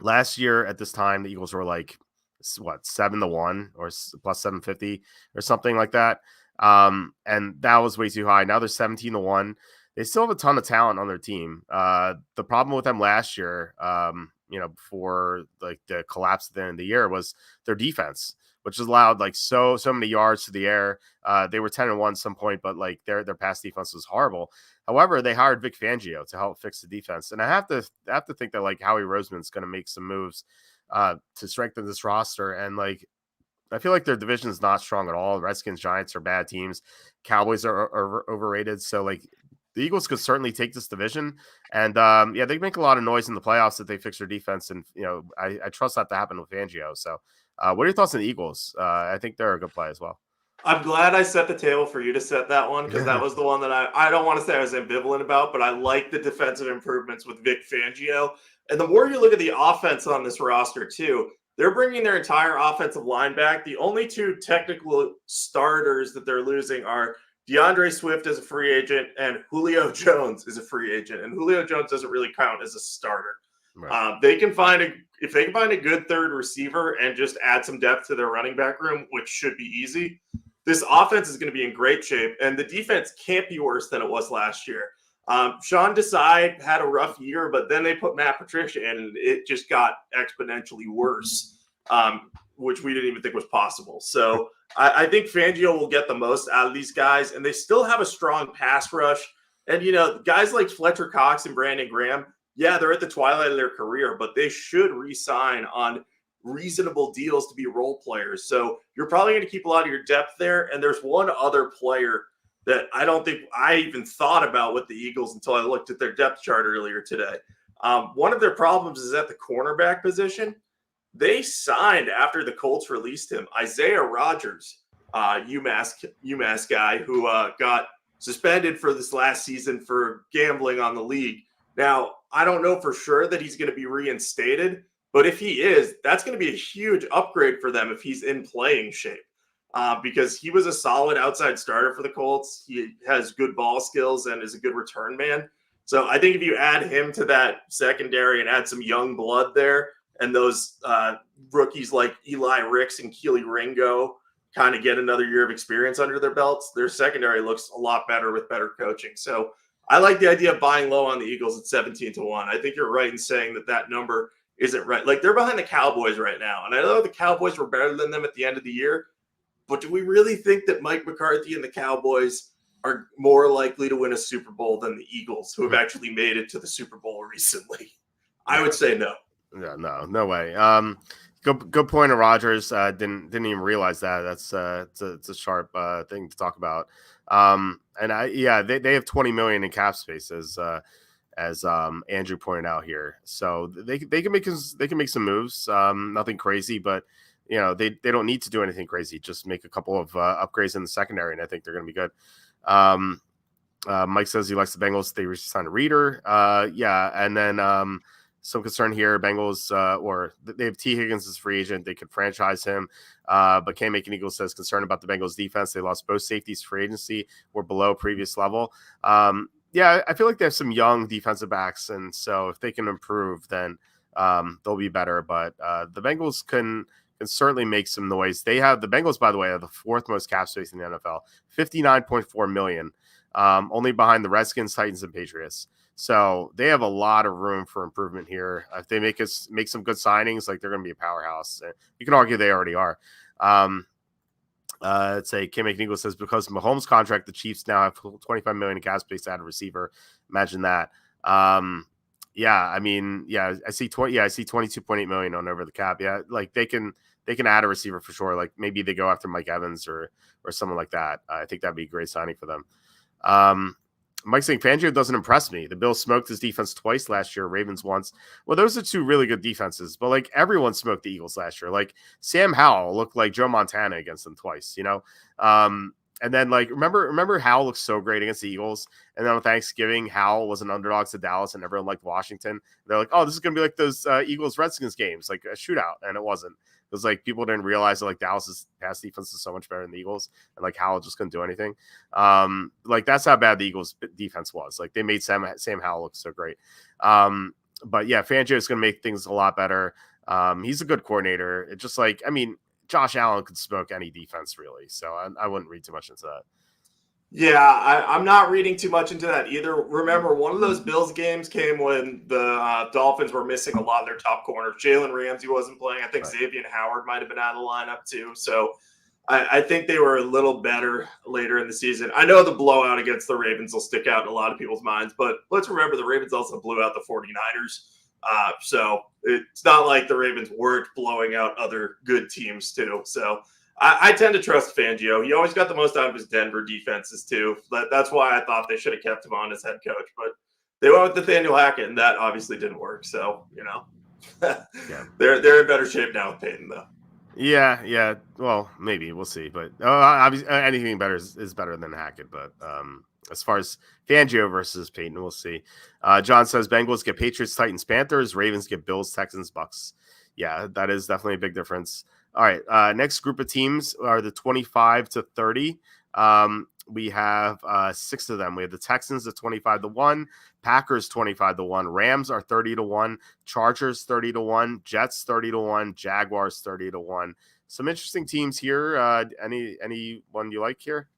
Last year at this time, the Eagles were like 7 to 1 or plus 750 or something like that. And that was way too high. Now they're 17 to 1. They still have a ton of talent on their team. The problem with them last year, before like the collapse at the end of the year, was their defense, which has allowed like so many yards to the air. They were 10 and 1 at some point, but like their pass defense was horrible. However, they hired Vic Fangio to help fix the defense, and I have to think that like Howie Roseman's going to make some moves to strengthen this roster. And like I feel like their division is not strong at all. Redskins, Giants are bad teams. Cowboys are overrated. So like the Eagles could certainly take this division, and they make a lot of noise in the playoffs if they fix their defense. And I trust that to happen with Fangio. So What are your thoughts on the Eagles? I think they're a good play as well. I'm glad I set the table for you to set that one, because that was the one that I don't want to say I was ambivalent about, but I like the defensive improvements with Vic Fangio. And the more you look at the offense on this roster, too, they're bringing their entire offensive line back. The only two technical starters that they're losing are DeAndre Swift as a free agent and Julio Jones is a free agent. And Julio Jones doesn't really count as a starter. Right. If they can find a good third receiver and just add some depth to their running back room, which should be easy, this offense is going to be in great shape, and the defense can't be worse than it was last year. Sean Desai had a rough year, but then they put Matt Patricia in, and it just got exponentially worse, which we didn't even think was possible. So I think Fangio will get the most out of these guys, and they still have a strong pass rush. And, guys like Fletcher Cox and Brandon Graham, yeah, they're at the twilight of their career, but they should re-sign on reasonable deals to be role players. So you're probably going to keep a lot of your depth there. And there's one other player that I don't think I even thought about with the Eagles until I looked at their depth chart earlier today. One of their problems is at the cornerback position. They signed, after the Colts released him, Isaiah Rodgers, UMass guy who got suspended for this last season for gambling on the league. Now, I don't know for sure that he's going to be reinstated, but if he is, that's going to be a huge upgrade for them if he's in playing shape, because he was a solid outside starter for the Colts. He has good ball skills and is a good return man. So I think if you add him to that secondary and add some young blood there, and those rookies like Eli Ricks and Keely Ringo kind of get another year of experience under their belts, their secondary looks a lot better with better coaching. So I like the idea of buying low on the Eagles at 17-1. I think you're right in saying that number isn't right. Like, they're behind the Cowboys right now. And I know the Cowboys were better than them at the end of the year, but do we really think that Mike McCarthy and the Cowboys are more likely to win a Super Bowl than the Eagles, who have actually made it to the Super Bowl recently? I would say no. Yeah, no way. Good point of Rodgers. Didn't even realize that. That's it's a sharp thing to talk about. They have 20 million in cap space as Andrew pointed out here. So they can make some moves. Nothing crazy, but they don't need to do anything crazy. Just make a couple of upgrades in the secondary, and I think they're going to be good. Mike says he likes the Bengals. They signed a Reader. And then some concern here. Bengals or they have T. Higgins as free agent. They could franchise him. But Cam Aiken Eagles says concerned about the Bengals defense. They lost both safeties free agency. Were below previous level. I feel like they have some young defensive backs, and so if they can improve, then they'll be better. But the Bengals can certainly make some noise. The Bengals, by the way, are the fourth most cap space in the NFL, $59.4 million, only behind the Redskins, Titans, and Patriots. So they have a lot of room for improvement here. If they make some good signings, like, they're going to be a powerhouse. You can argue they already are. Let's say Kim McNeagle says because of Mahomes' contract, the Chiefs now have $25 million in cap space to add a receiver. Imagine that. I see $22.8 million on over the cap. Yeah, like they can add a receiver for sure. Like, maybe they go after Mike Evans or someone like that. I think that'd be a great signing for them. Mike saying Fangio doesn't impress me. The Bills smoked his defense twice last year, Ravens once. Well, those are two really good defenses, but like, everyone smoked the Eagles last year. Like, Sam Howell looked like Joe Montana against them twice, And then, like, remember Howell looked so great against the Eagles, and then on Thanksgiving, Howell was an underdog to Dallas, and everyone liked Washington. They're like, oh, this is gonna be like those Eagles Redskins games, like a shootout, and it wasn't. It was like people didn't realize that, like, Dallas's pass defense is so much better than the Eagles, and like Howell just couldn't do anything. Like, that's how bad the Eagles defense was. Like, they made Sam Howell look so great. But yeah, Fangio is going to make things a lot better. He's a good coordinator. It's just like, Josh Allen could smoke any defense really. So I wouldn't read too much into that. Yeah, I'm not reading too much into that either. Remember, one of those Bills games came when the Dolphins were missing a lot of their top corners. Jalen Ramsey wasn't playing. I think right. Xavier Howard might have been out of the lineup too. So I think they were a little better later in the season. I know the blowout against the Ravens will stick out in a lot of people's minds, but let's remember the Ravens also blew out the 49ers. So it's not like the Ravens weren't blowing out other good teams too. So I tend to trust Fangio. He always got the most out of his Denver defenses too. That's why I thought they should have kept him on as head coach. But they went with Nathaniel Hackett, and that obviously didn't work. So, yeah. they're in better shape now with Peyton, though. Yeah, yeah. Well, maybe we'll see, but obviously anything better is better than Hackett. But as far as Fangio versus Peyton, we'll see. John says Bengals get Patriots, Titans, Panthers. Ravens get Bills, Texans, Bucks. Yeah, that is definitely a big difference. All right, next group of teams are the 25 to 30. We have six of them. We have the Texans at 25-1, Packers 25-1, Rams are 30-1, Chargers 30-1, Jets 30-1, Jaguars 30-1. Some interesting teams here. Any one you like here?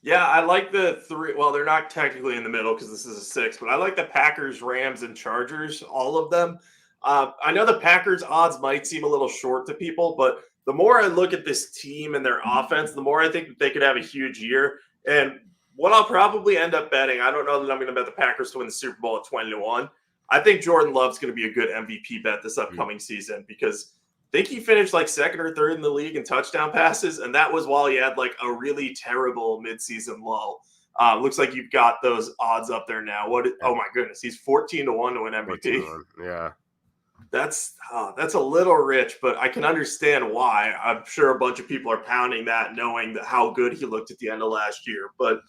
Yeah, I like the three. Well, they're not technically in the middle because this is a six, but I like the Packers, Rams, and Chargers, all of them. I know the Packers odds might seem a little short to people, but the more I look at this team and their offense, the more I think that they could have a huge year. And what I'll probably end up betting, I don't know that I'm going to bet the Packers to win the Super Bowl at 20-1. I think Jordan Love's going to be a good MVP bet this upcoming season because I think he finished like second or third in the league in touchdown passes, and that was while he had like a really terrible midseason lull. Looks like you've got those odds up there now. Yeah, Oh my goodness, he's 14-1 to win MVP. 14-1. Yeah. That's a little rich, but I can understand why. I'm sure a bunch of people are pounding that, knowing that how good he looked at the end of last year. But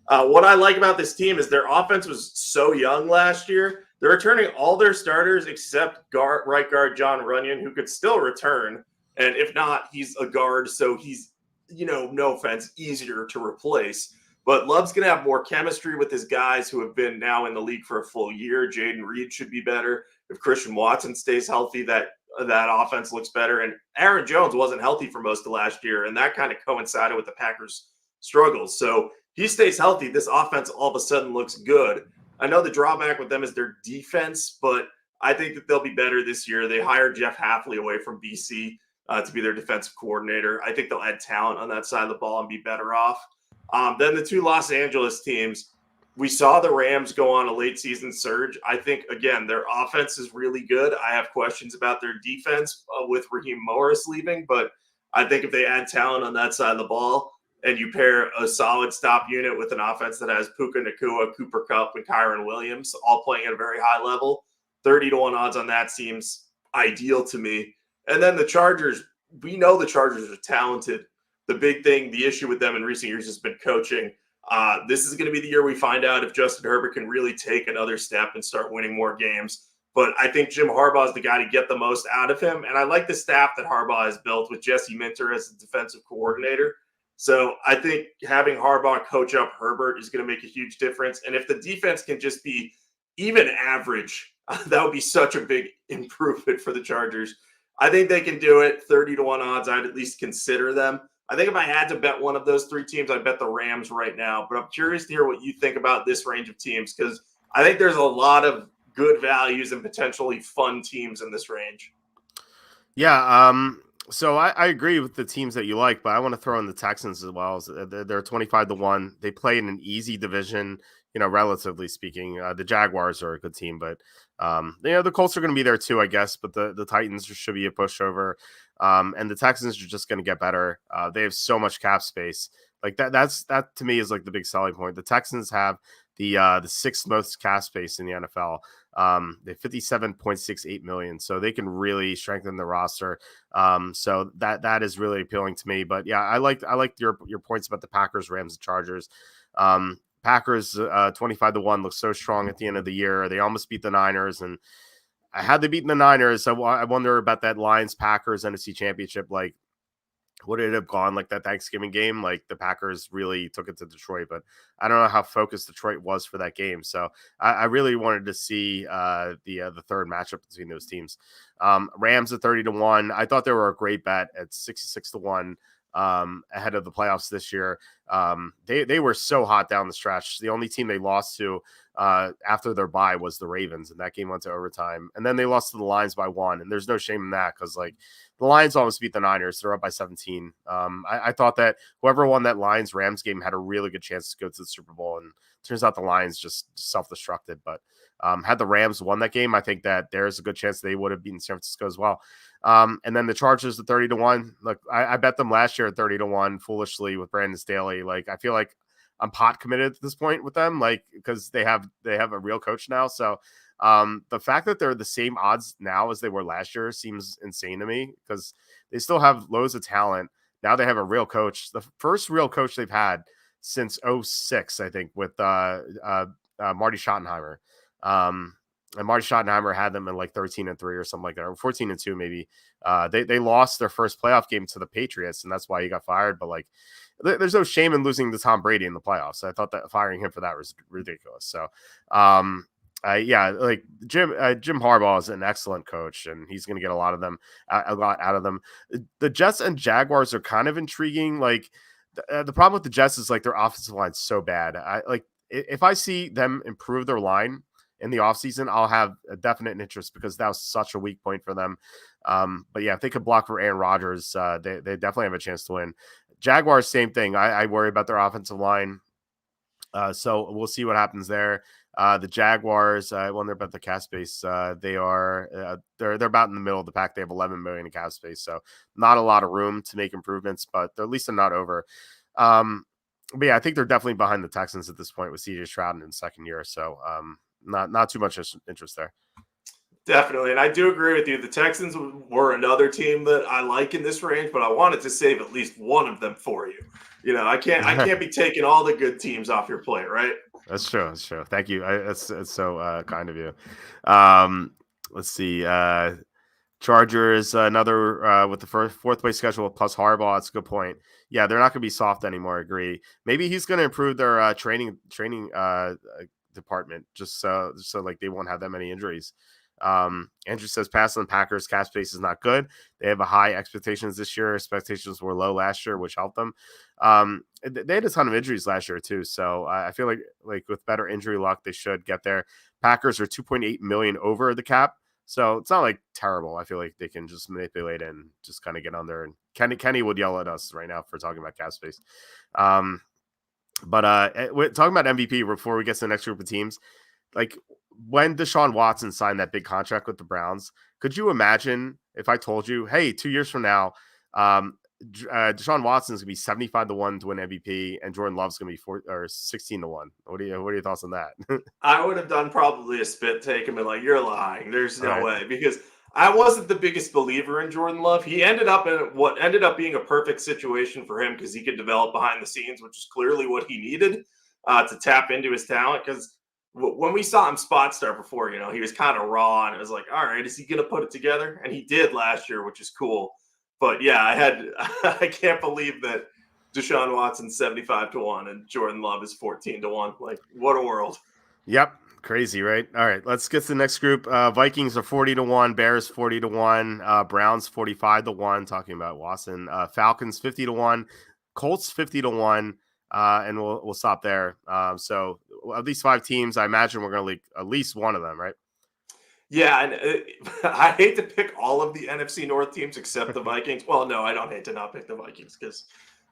what I like about this team is their offense was so young last year. They're returning all their starters except right guard John Runyon, who could still return. And if not, he's a guard, so he's, no offense, easier to replace. But Love's going to have more chemistry with his guys who have been now in the league for a full year. Jaden Reed should be better. If Christian Watson stays healthy, that offense looks better. And Aaron Jones wasn't healthy for most of last year, and that kind of coincided with the Packers' struggles. So he stays healthy, this offense all of a sudden looks good. I know the drawback with them is their defense, but I think that they'll be better this year. They hired Jeff Hafley away from BC to be their defensive coordinator. I think they'll add talent on that side of the ball and be better off. Then the two Los Angeles teams, we saw the Rams go on a late season surge. I think, again, their offense is really good. I have questions about their defense with Raheem Morris leaving, but I think if they add talent on that side of the ball, and you pair a solid stop unit with an offense that has Puka Nacua, Cooper Kupp, and Kyron Williams all playing at a very high level, 30-1 odds on that seems ideal to me. And then the Chargers, we know the Chargers are talented. The big thing, the issue with them in recent years has been coaching. This is going to be the year we find out if Justin Herbert can really take another step and start winning more games. But I think Jim Harbaugh is the guy to get the most out of him. And I like the staff that Harbaugh has built with Jesse Minter as the defensive coordinator. So I think having Harbaugh coach up Herbert is going to make a huge difference. And if the defense can just be even average, that would be such a big improvement for the Chargers. I think they can do it. 30-1 odds. I'd at least consider them. I think if I had to bet one of those three teams, I'd bet the Rams right now. But I'm curious to hear what you think about this range of teams because I think there's a lot of good values and potentially fun teams in this range. Yeah. So I agree with the teams that you like, but I want to throw in the Texans as well. They're 25-1. They play in an easy division, relatively speaking. The Jaguars are a good team, but the Colts are going to be there too, I guess. But the Titans should be a pushover, and the Texans are just going to get better. They have so much cap space, like that to me is like the big selling point. The Texans have the sixth most cap space in the NFL. They 57.68 million, so they can really strengthen the roster. So that is really appealing to me. But yeah, I like your points about the Packers, Rams, and Chargers. Packers 25-1 looks so strong at the end of the year. They almost beat the Niners, and I had to beat the Niners. So I wonder about that Lions Packers NFC Championship. Like, would it have gone like that Thanksgiving game? Like the Packers really took it to Detroit, but I don't know how focused Detroit was for that game. So I really wanted to see the third matchup between those teams. Rams at 30-1. I thought they were a great bet at 66-1 ahead of the playoffs this year. They were so hot down the stretch. The only team they lost to after their bye was the Ravens, and that game went to overtime. And then they lost to the Lions by 1, and there's no shame in that because like the Lions almost beat the Niners. They're up by 17. I thought that whoever won that Lions-Rams game had a really good chance to go to the Super Bowl, and turns out the Lions just self-destructed. But had the Rams won that game, I think that there's a good chance they would have beaten San Francisco as well. And then the Chargers at 30-1. Look, I bet them last year at 30-1 foolishly with Brandon Staley. Like I feel like I'm pot committed at this point with them, like because they have a real coach now. So the fact that they're the same odds now as they were last year seems insane to me because They still have loads of talent. Now they have a real coach, the first real coach they've had since '06, I think, with Marty Schottenheimer. And Marty Schottenheimer had them in like 13-3 or something like that, or 14-2 maybe. They lost their first playoff game to the Patriots, and that's why he got fired. But like, there's no shame in losing to Tom Brady in the playoffs. I thought that firing him for that was ridiculous. So, yeah, like Jim Harbaugh is an excellent coach, and he's going to get a lot out of them. The Jets and Jaguars are kind of intriguing. Like, the problem with the Jets is like their offensive line's so bad. If I see them improve their line in the offseason, I'll have a definite interest because that was such a weak point for them. But yeah, if they could block for Aaron Rodgers, they definitely have a chance to win. Jaguars, same thing. I worry about their offensive line. So we'll see what happens there. The Jaguars, I wonder about the cap space. They're about in the middle of the pack. They have 11 million in cap space, so not a lot of room to make improvements, but they're at least not over. But yeah, I think they're definitely behind the Texans at this point with CJ Stroud in the second year. So not too much interest there. Definitely. And I do agree with you. The Texans were another team that I like in this range, but I wanted to save at least one of them for you. You know, I can't be taking all the good teams off your plate, right? That's true. That's true. Thank you. It's so kind of you. Let's see. Chargers, another with the fourth place schedule plus Harbaugh. That's a good point. Yeah, they're not going to be soft anymore. I agree. Maybe he's going to improve their training department just so like they won't have that many injuries. Andrew says pass on Packers cap space is not good. They have a high expectations this year. Expectations were low last year, which helped them. They had a ton of injuries last year too. So I feel like with better injury luck, they should get there. Packers are 2.8 million over the cap. So it's not like terrible. I feel like they can just manipulate and just kind of get on there. And Kenny would yell at us right now for talking about cap space. But talking about MVP before we get to the next group of teams, like when Deshaun Watson signed that big contract with the Browns, could you imagine if I told you, hey, 2 years from now, Deshaun Watson is going to be 75-1 to win MVP, and Jordan Love's going to be 16-1. What are your thoughts on that? I would have done probably a spit take and been like, "You're lying. There's no way," because I wasn't the biggest believer in Jordan Love. He ended up in what ended up being a perfect situation for him because he could develop behind the scenes, which is clearly what he needed to tap into his talent. Because when we saw him spot start before, he was kind of raw, and it was like, all right, is he going to put it together? And he did last year, which is cool. But yeah, I can't believe that Deshaun Watson's 75-1 and Jordan Love is 14-1. Like, what a world. Yep. Crazy, right? All right, let's get to the next group. Vikings are 40-1, Bears 40-1, Browns 45-1, talking about Watson, Falcons 50-1, Colts 50-1, and we'll stop there. So of these five teams, I imagine we're going to leak at least one of them, right? Yeah, and I hate to pick all of the NFC North teams except the Vikings. Well, no, I don't hate to not pick the Vikings because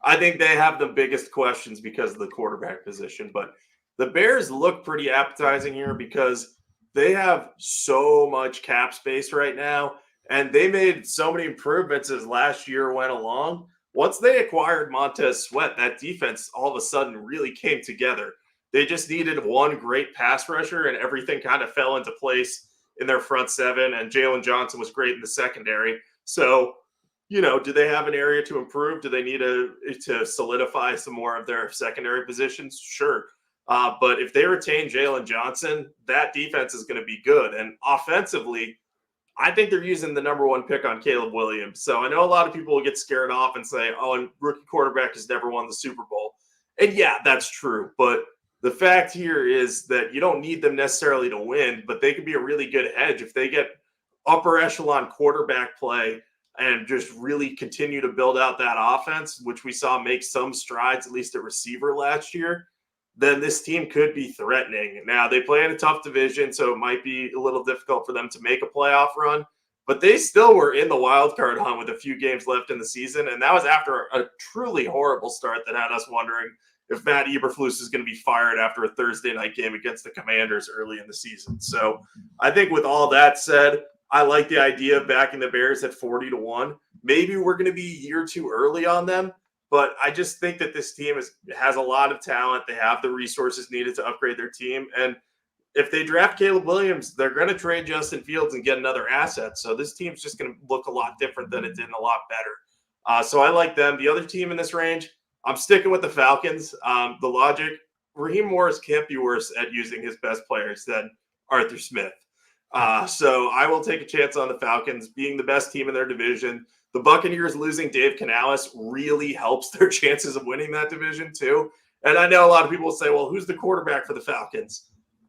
I think they have the biggest questions because of the quarterback position. But the Bears look pretty appetizing here because they have so much cap space right now, and they made so many improvements as last year went along. Once they acquired Montez Sweat, that defense all of a sudden really came together. They just needed one great pass rusher, and everything kind of fell into place in their front seven, and Jalen Johnson was great in the secondary. So, do they have an area to improve? Do they need to solidify some more of their secondary positions? Sure. But if they retain Jalen Johnson, that defense is going to be good. And offensively, I think they're using the number one pick on Caleb Williams. So I know a lot of people will get scared off and say, oh, and rookie quarterback has never won the Super Bowl. And yeah, that's true. But the fact here is that you don't need them necessarily to win, but they could be a really good hedge if they get upper echelon quarterback play and just really continue to build out that offense, which we saw make some strides, at least at receiver last year. Then this team could be threatening. Now, they play in a tough division, so it might be a little difficult for them to make a playoff run, but they still were in the wild card hunt with a few games left in the season, and that was after a truly horrible start that had us wondering if Matt Eberflus is going to be fired after a Thursday night game against the Commanders early in the season. So I think with all that said, I like the idea of backing the Bears at 40-1. Maybe we're going to be a year too early on them, but I just think that this team has a lot of talent. They have the resources needed to upgrade their team. And if they draft Caleb Williams, they're going to trade Justin Fields and get another asset. So this team's just going to look a lot different than it did and a lot better. So I like them. The other team in this range, I'm sticking with the Falcons. The logic, Raheem Morris can't be worse at using his best players than Arthur Smith. So I will take a chance on the Falcons being the best team in their division. The Buccaneers losing Dave Canales really helps their chances of winning that division too. And I know a lot of people will say, well, who's the quarterback for the Falcons?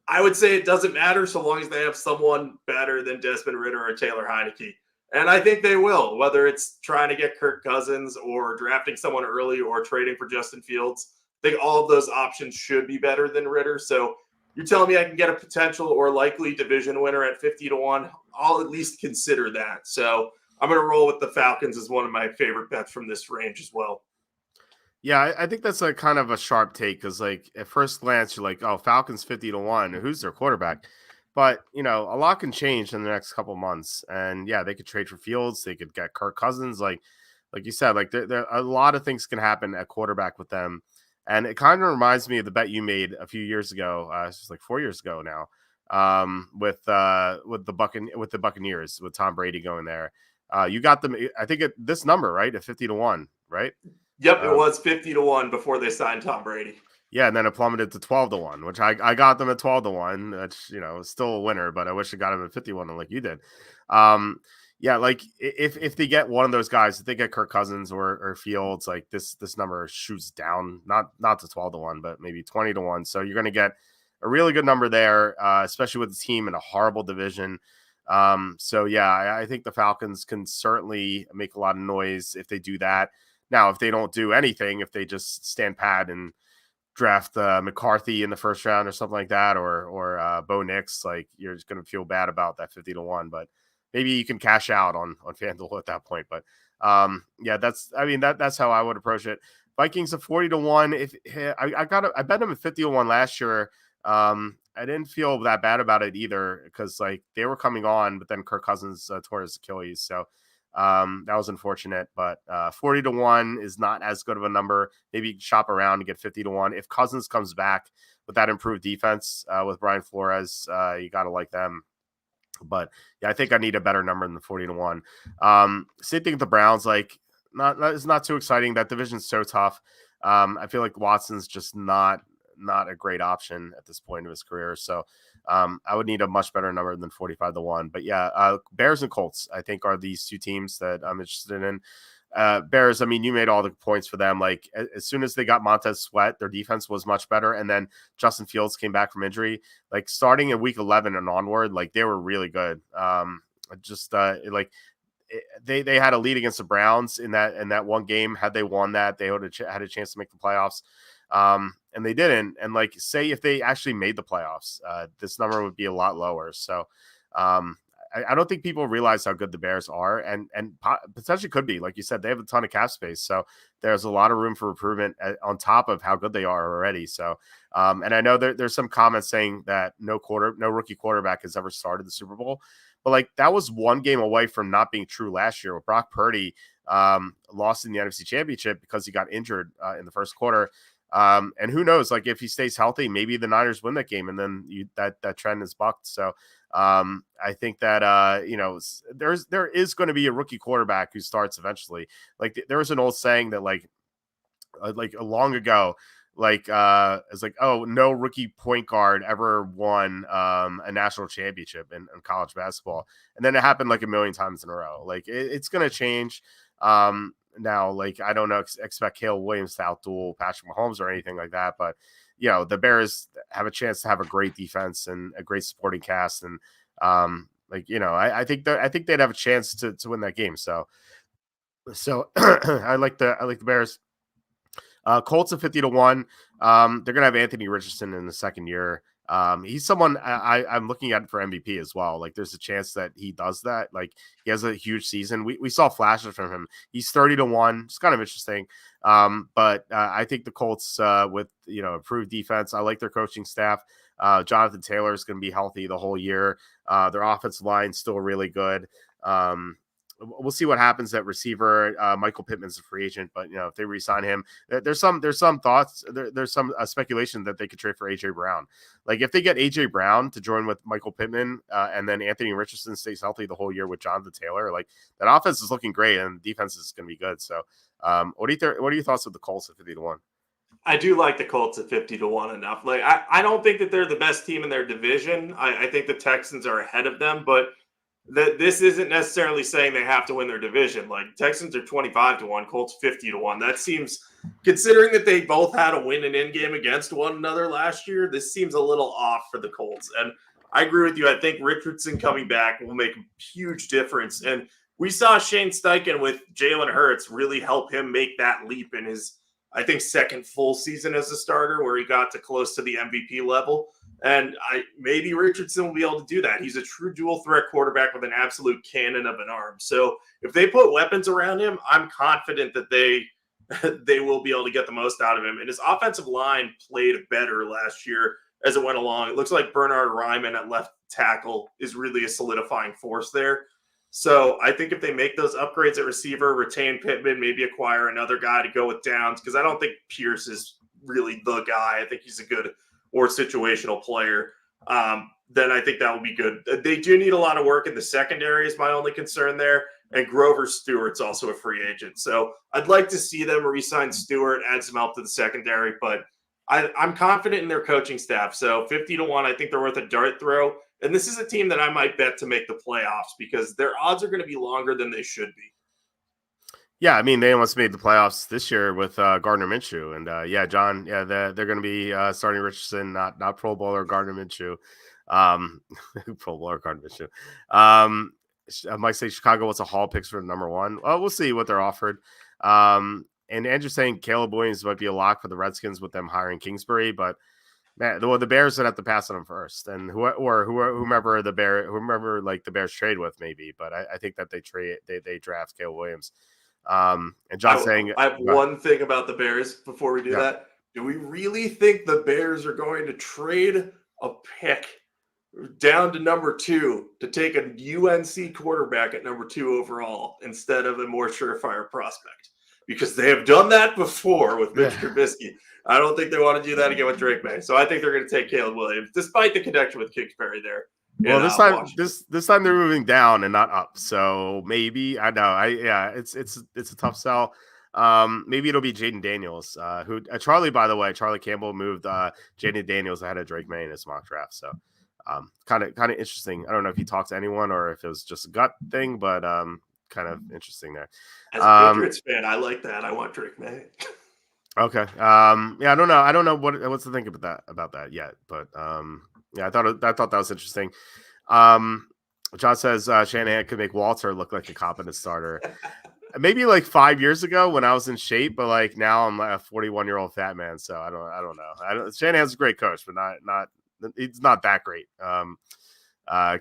I would say it doesn't matter so long as they have someone better than Desmond Ridder or Taylor Heineke. And I think they will, whether it's trying to get Kirk Cousins or drafting someone early or trading for Justin Fields. I think all of those options should be better than Ridder. So you're telling me I can get a potential or likely division winner at 50-1. I'll at least consider that. So I'm going to roll with the Falcons as one of my favorite bets from this range as well. Yeah, I think that's a kind of a sharp take because, like, at first glance, you're like, "Oh, Falcons 50-1. Who's their quarterback?" But a lot can change in the next couple months, and yeah, they could trade for Fields. They could get Kirk Cousins. Like you said, like there a lot of things can happen at quarterback with them, and it kind of reminds me of the bet you made a few years ago. It's just like 4 years ago now, with the Buccaneers with Tom Brady going there. You got them. I think this number right at 50-1, right? Yep, it was 50-1 before they signed Tom Brady. Yeah, and then it plummeted to 12-1, which I got them at 12-1. That's still a winner, but I wish I got them at 51 like you did. Yeah, like if they get one of those guys, if they get Kirk Cousins or Fields, like this number shoots down, not to 12-1, but maybe 20-1. So you're gonna get a really good number there, especially with the team in a horrible division. So yeah, I think the Falcons can certainly make a lot of noise if they do that. Now, if they don't do anything, if they just stand pat and draft McCarthy in the first round or something like that, or Bo Nix, like you're just going to feel bad about that 50-1, but maybe you can cash out on FanDuel at that point. But yeah, that's how I would approach it. Vikings at 40-1. If I bet them at 50-1 last year. I didn't feel that bad about it either because like they were coming on, but then Kirk Cousins tore his Achilles, so that was unfortunate. But 40-1 is not as good of a number. Maybe you can shop around and get 50-1 if Cousins comes back with that improved defense with Brian Flores. You got to like them. But yeah, I think I need a better number than the 40-1. Same thing with the Browns. Like, it's not too exciting. That division's so tough. I feel like Watson's just not a great option at this point of his career. So I would need a much better number than 45-1. But yeah, Bears and Colts, I think, are these two teams that I'm interested in. Bears, I mean, you made all the points for them. Like, as soon as they got Montez Sweat, their defense was much better. And then Justin Fields came back from injury. Like, starting in week 11 and onward, like, they were really good. They had a lead against the Browns in that one game. Had they won that, they would have had a chance to make the playoffs. And they didn't. And like, say if they actually made the playoffs, this number would be a lot lower. So I don't think people realize how good the Bears are, and potentially could be. Like you said, they have a ton of cap space, so there's a lot of room for improvement on top of how good they are already. So, and I know there's some comments saying that no rookie quarterback has ever started the Super Bowl, but like that was one game away from not being true last year with Brock Purdy lost in the NFC Championship because he got injured in the first quarter. And who knows, like if he stays healthy, maybe the Niners win that game and then that trend is bucked. So I think that there is going to be a rookie quarterback who starts eventually. Like there was an old saying that like long ago, it's like, oh, no rookie point guard ever won a national championship in college basketball. And then it happened like a million times in a row. Like it's going to change. Now, like, I don't know, expect Caleb Williams to outduel Patrick Mahomes or anything like that. But, the Bears have a chance to have a great defense and a great supporting cast. And, I think they'd have a chance to win that game. So I like the Bears. Colts at 50-1. They're going to have Anthony Richardson in the second year. He's someone I'm looking at for MVP as well. Like there's a chance that he does that. Like he has a huge season. We saw flashes from him. He's 30-1. It's kind of interesting. But I think the Colts with, improved defense, I like their coaching staff. Jonathan Taylor is going to be healthy the whole year. Their offensive line still really good. we'll see what happens at receiver. Michael Pittman's a free agent, but if they re-sign him, there's some thoughts. There's some speculation that they could trade for AJ Brown. Like if they get AJ Brown to join with Michael Pittman, and then Anthony Richardson stays healthy the whole year with Jonathan Taylor, like that offense is looking great and the defense is going to be good. So, what are your thoughts of the Colts at 50-1? I do like the Colts at 50-1 enough. Like I don't think that they're the best team in their division. I think the Texans are ahead of them, but this isn't necessarily saying they have to win their division. Like Texans are 25-1, Colts 50-1. That seems, considering that they both had a win and in game against one another last year, this seems a little off for the Colts. And I agree with you. I think Richardson coming back will make a huge difference. And we saw Shane Steichen with Jalen Hurts really help him make that leap in his, I think, second full season as a starter, where he got to close to the MVP level. And maybe Richardson will be able to do that. He's a true dual threat quarterback with an absolute cannon of an arm. So if they put weapons around him, I'm confident that they will be able to get the most out of him. And his offensive line played better last year as it went along. It looks like Bernhard Raimann at left tackle is really a solidifying force there. So I think if they make those upgrades at receiver, retain Pittman, maybe acquire another guy to go with Downs, because I don't think Pierce is really the guy. I think he's a good or situational player. Then I think that will be good. They do need a lot of work in the secondary is my only concern there. And Grover Stewart's also a free agent. So I'd like to see them re-sign Stewart, add some help to the secondary, but I'm confident in their coaching staff. So 50-1, I think they're worth a dart throw. And this is a team that I might bet to make the playoffs because their odds are going to be longer than they should be. Yeah, I mean, they almost made the playoffs this year with Gardner Minshew. And John, they're going to be starting Richardson, not Pro Bowler Gardner Minshew. Pro Bowler Gardner Minshew. I might say Chicago wants a haul picks for number one. Well, we'll see what they're offered. And Andrew's saying Caleb Williams might be a lock for the Redskins with them hiring Kingsbury, but man, the Bears would have to pass on him first, and whomever the Bears trade with maybe. But I think that they draft Caleb Williams. And John's saying I have one thing about the Bears before we do that. Do we really think the Bears are going to trade a pick down to number 2 to take a UNC quarterback at number 2 overall instead of a more surefire prospect? Because they have done that before with Mitch Trubisky. I don't think they want to do that again with Drake May. So I think they're going to take Caleb Williams, despite the connection with Kingsbury there. Well, this time they're moving down and not up. So maybe it's a tough sell. Maybe it'll be Jaden Daniels, who Charlie Campbell moved Jaden Daniels ahead of Drake May in his mock draft. So kind of interesting. I don't know if he talked to anyone or if it was just a gut thing, but kind of interesting there. As a Patriots fan, I like that. I want Drake May. Okay. I don't know what's to think about that yet, but I thought that was interesting. John says Shanahan could make Walter look like a competent starter. Maybe like 5 years ago when I was in shape, but like now I'm like a 41-year-old fat man, so I don't know. Shanahan's a great coach, but not he's not that great.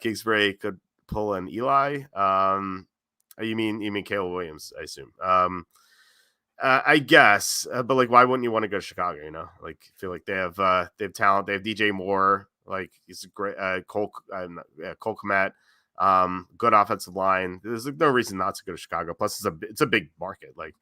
Kingsbury could pull an Eli. You mean Caleb Williams, I assume. I guess, but like, why wouldn't you want to go to Chicago? Like, I feel like they have talent. They have DJ Moore. Like, he's a great Cole Kmet. Good offensive line. There's no reason not to go to Chicago. Plus, it's a big market. Like,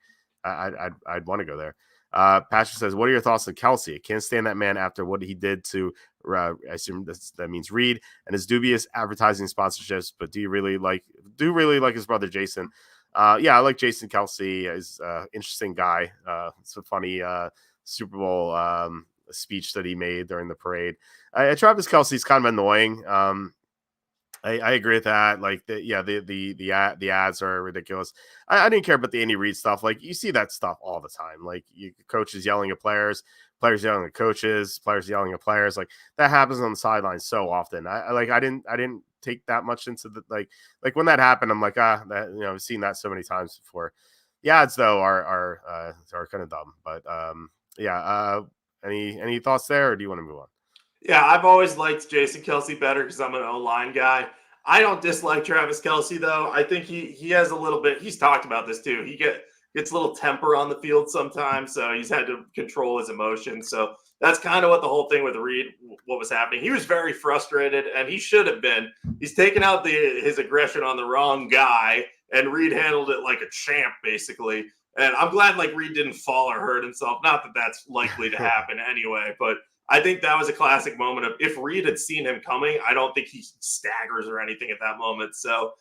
I'd want to go there. Patrick says, "What are your thoughts on Kelsey? I can't stand that man after what he did to. I assume that means Reed and his dubious advertising sponsorships. But do you really like his brother Jason?" I like Jason Kelsey. He's an interesting guy. It's a funny Super Bowl speech that he made during the parade. Travis Kelsey's kind of annoying. I agree with that. Like the ads are ridiculous. I didn't care about the Andy Reid stuff. Like you see that stuff all the time. Like coaches yelling at players yelling at coaches, players yelling at players. Like that happens on the sidelines so often. I didn't take that much into the like when that happened. I'm like I've seen that so many times before. The ads though are kind of dumb. But any thoughts there, or do you want to move on? Yeah, I've always liked Jason Kelsey better because I'm an O-line guy. I don't dislike Travis Kelsey, though. I think he has a little bit – he's talked about this, too. He gets a little temper on the field sometimes, so he's had to control his emotions. So that's kind of what the whole thing with Reed, what was happening. He was very frustrated, and he should have been. He's taken out his aggression on the wrong guy, and Reed handled it like a champ, basically. And I'm glad like Reed didn't fall or hurt himself. Not that that's likely to happen anyway, but I think that was a classic moment of if Reed had seen him coming, I don't think he staggers or anything at that moment. So,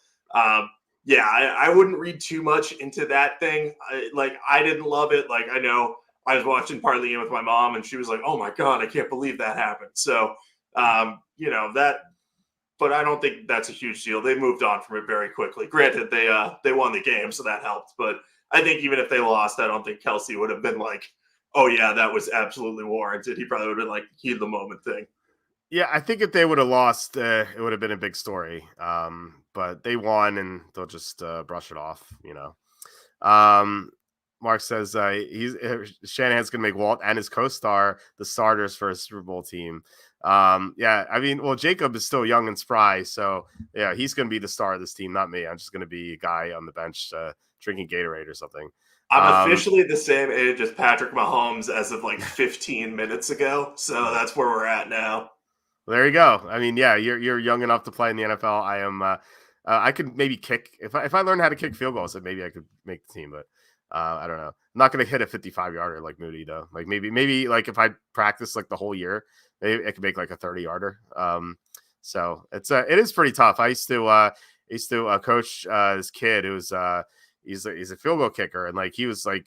yeah, I wouldn't read too much into that thing. I didn't love it. Like, I know I was watching part of the game with my mom, and she was like, "Oh my god, I can't believe that happened." So, that. But I don't think that's a huge deal. They moved on from it very quickly. Granted, they won the game, so that helped. But I think even if they lost, I don't think Kelsey would have been like, "Oh yeah, that was absolutely warranted." He probably would have like heed the moment thing. Yeah, I think if they would have lost, it would have been a big story. But they won, and they'll just brush it off. Mark says Shanahan's going to make Walt and his co-star the starters for his Super Bowl team. Yeah, I mean, well, Jacob is still young and spry, so yeah, he's going to be the star of this team, not me. I'm just going to be a guy on the bench drinking Gatorade or something. I'm officially the same age as Patrick Mahomes as of like 15 minutes ago, so that's where we're at now. There you go. I mean, yeah, you're young enough to play in the NFL. I am. I could maybe kick if I learned how to kick field goals, then maybe I could make the team. But I don't know. I'm not going to hit a 55-yarder like Moody though. Like maybe like if I practice like the whole year, maybe I could make like a 30-yarder. So it is pretty tough. I used to coach this kid who's he's a field goal kicker, and like he was like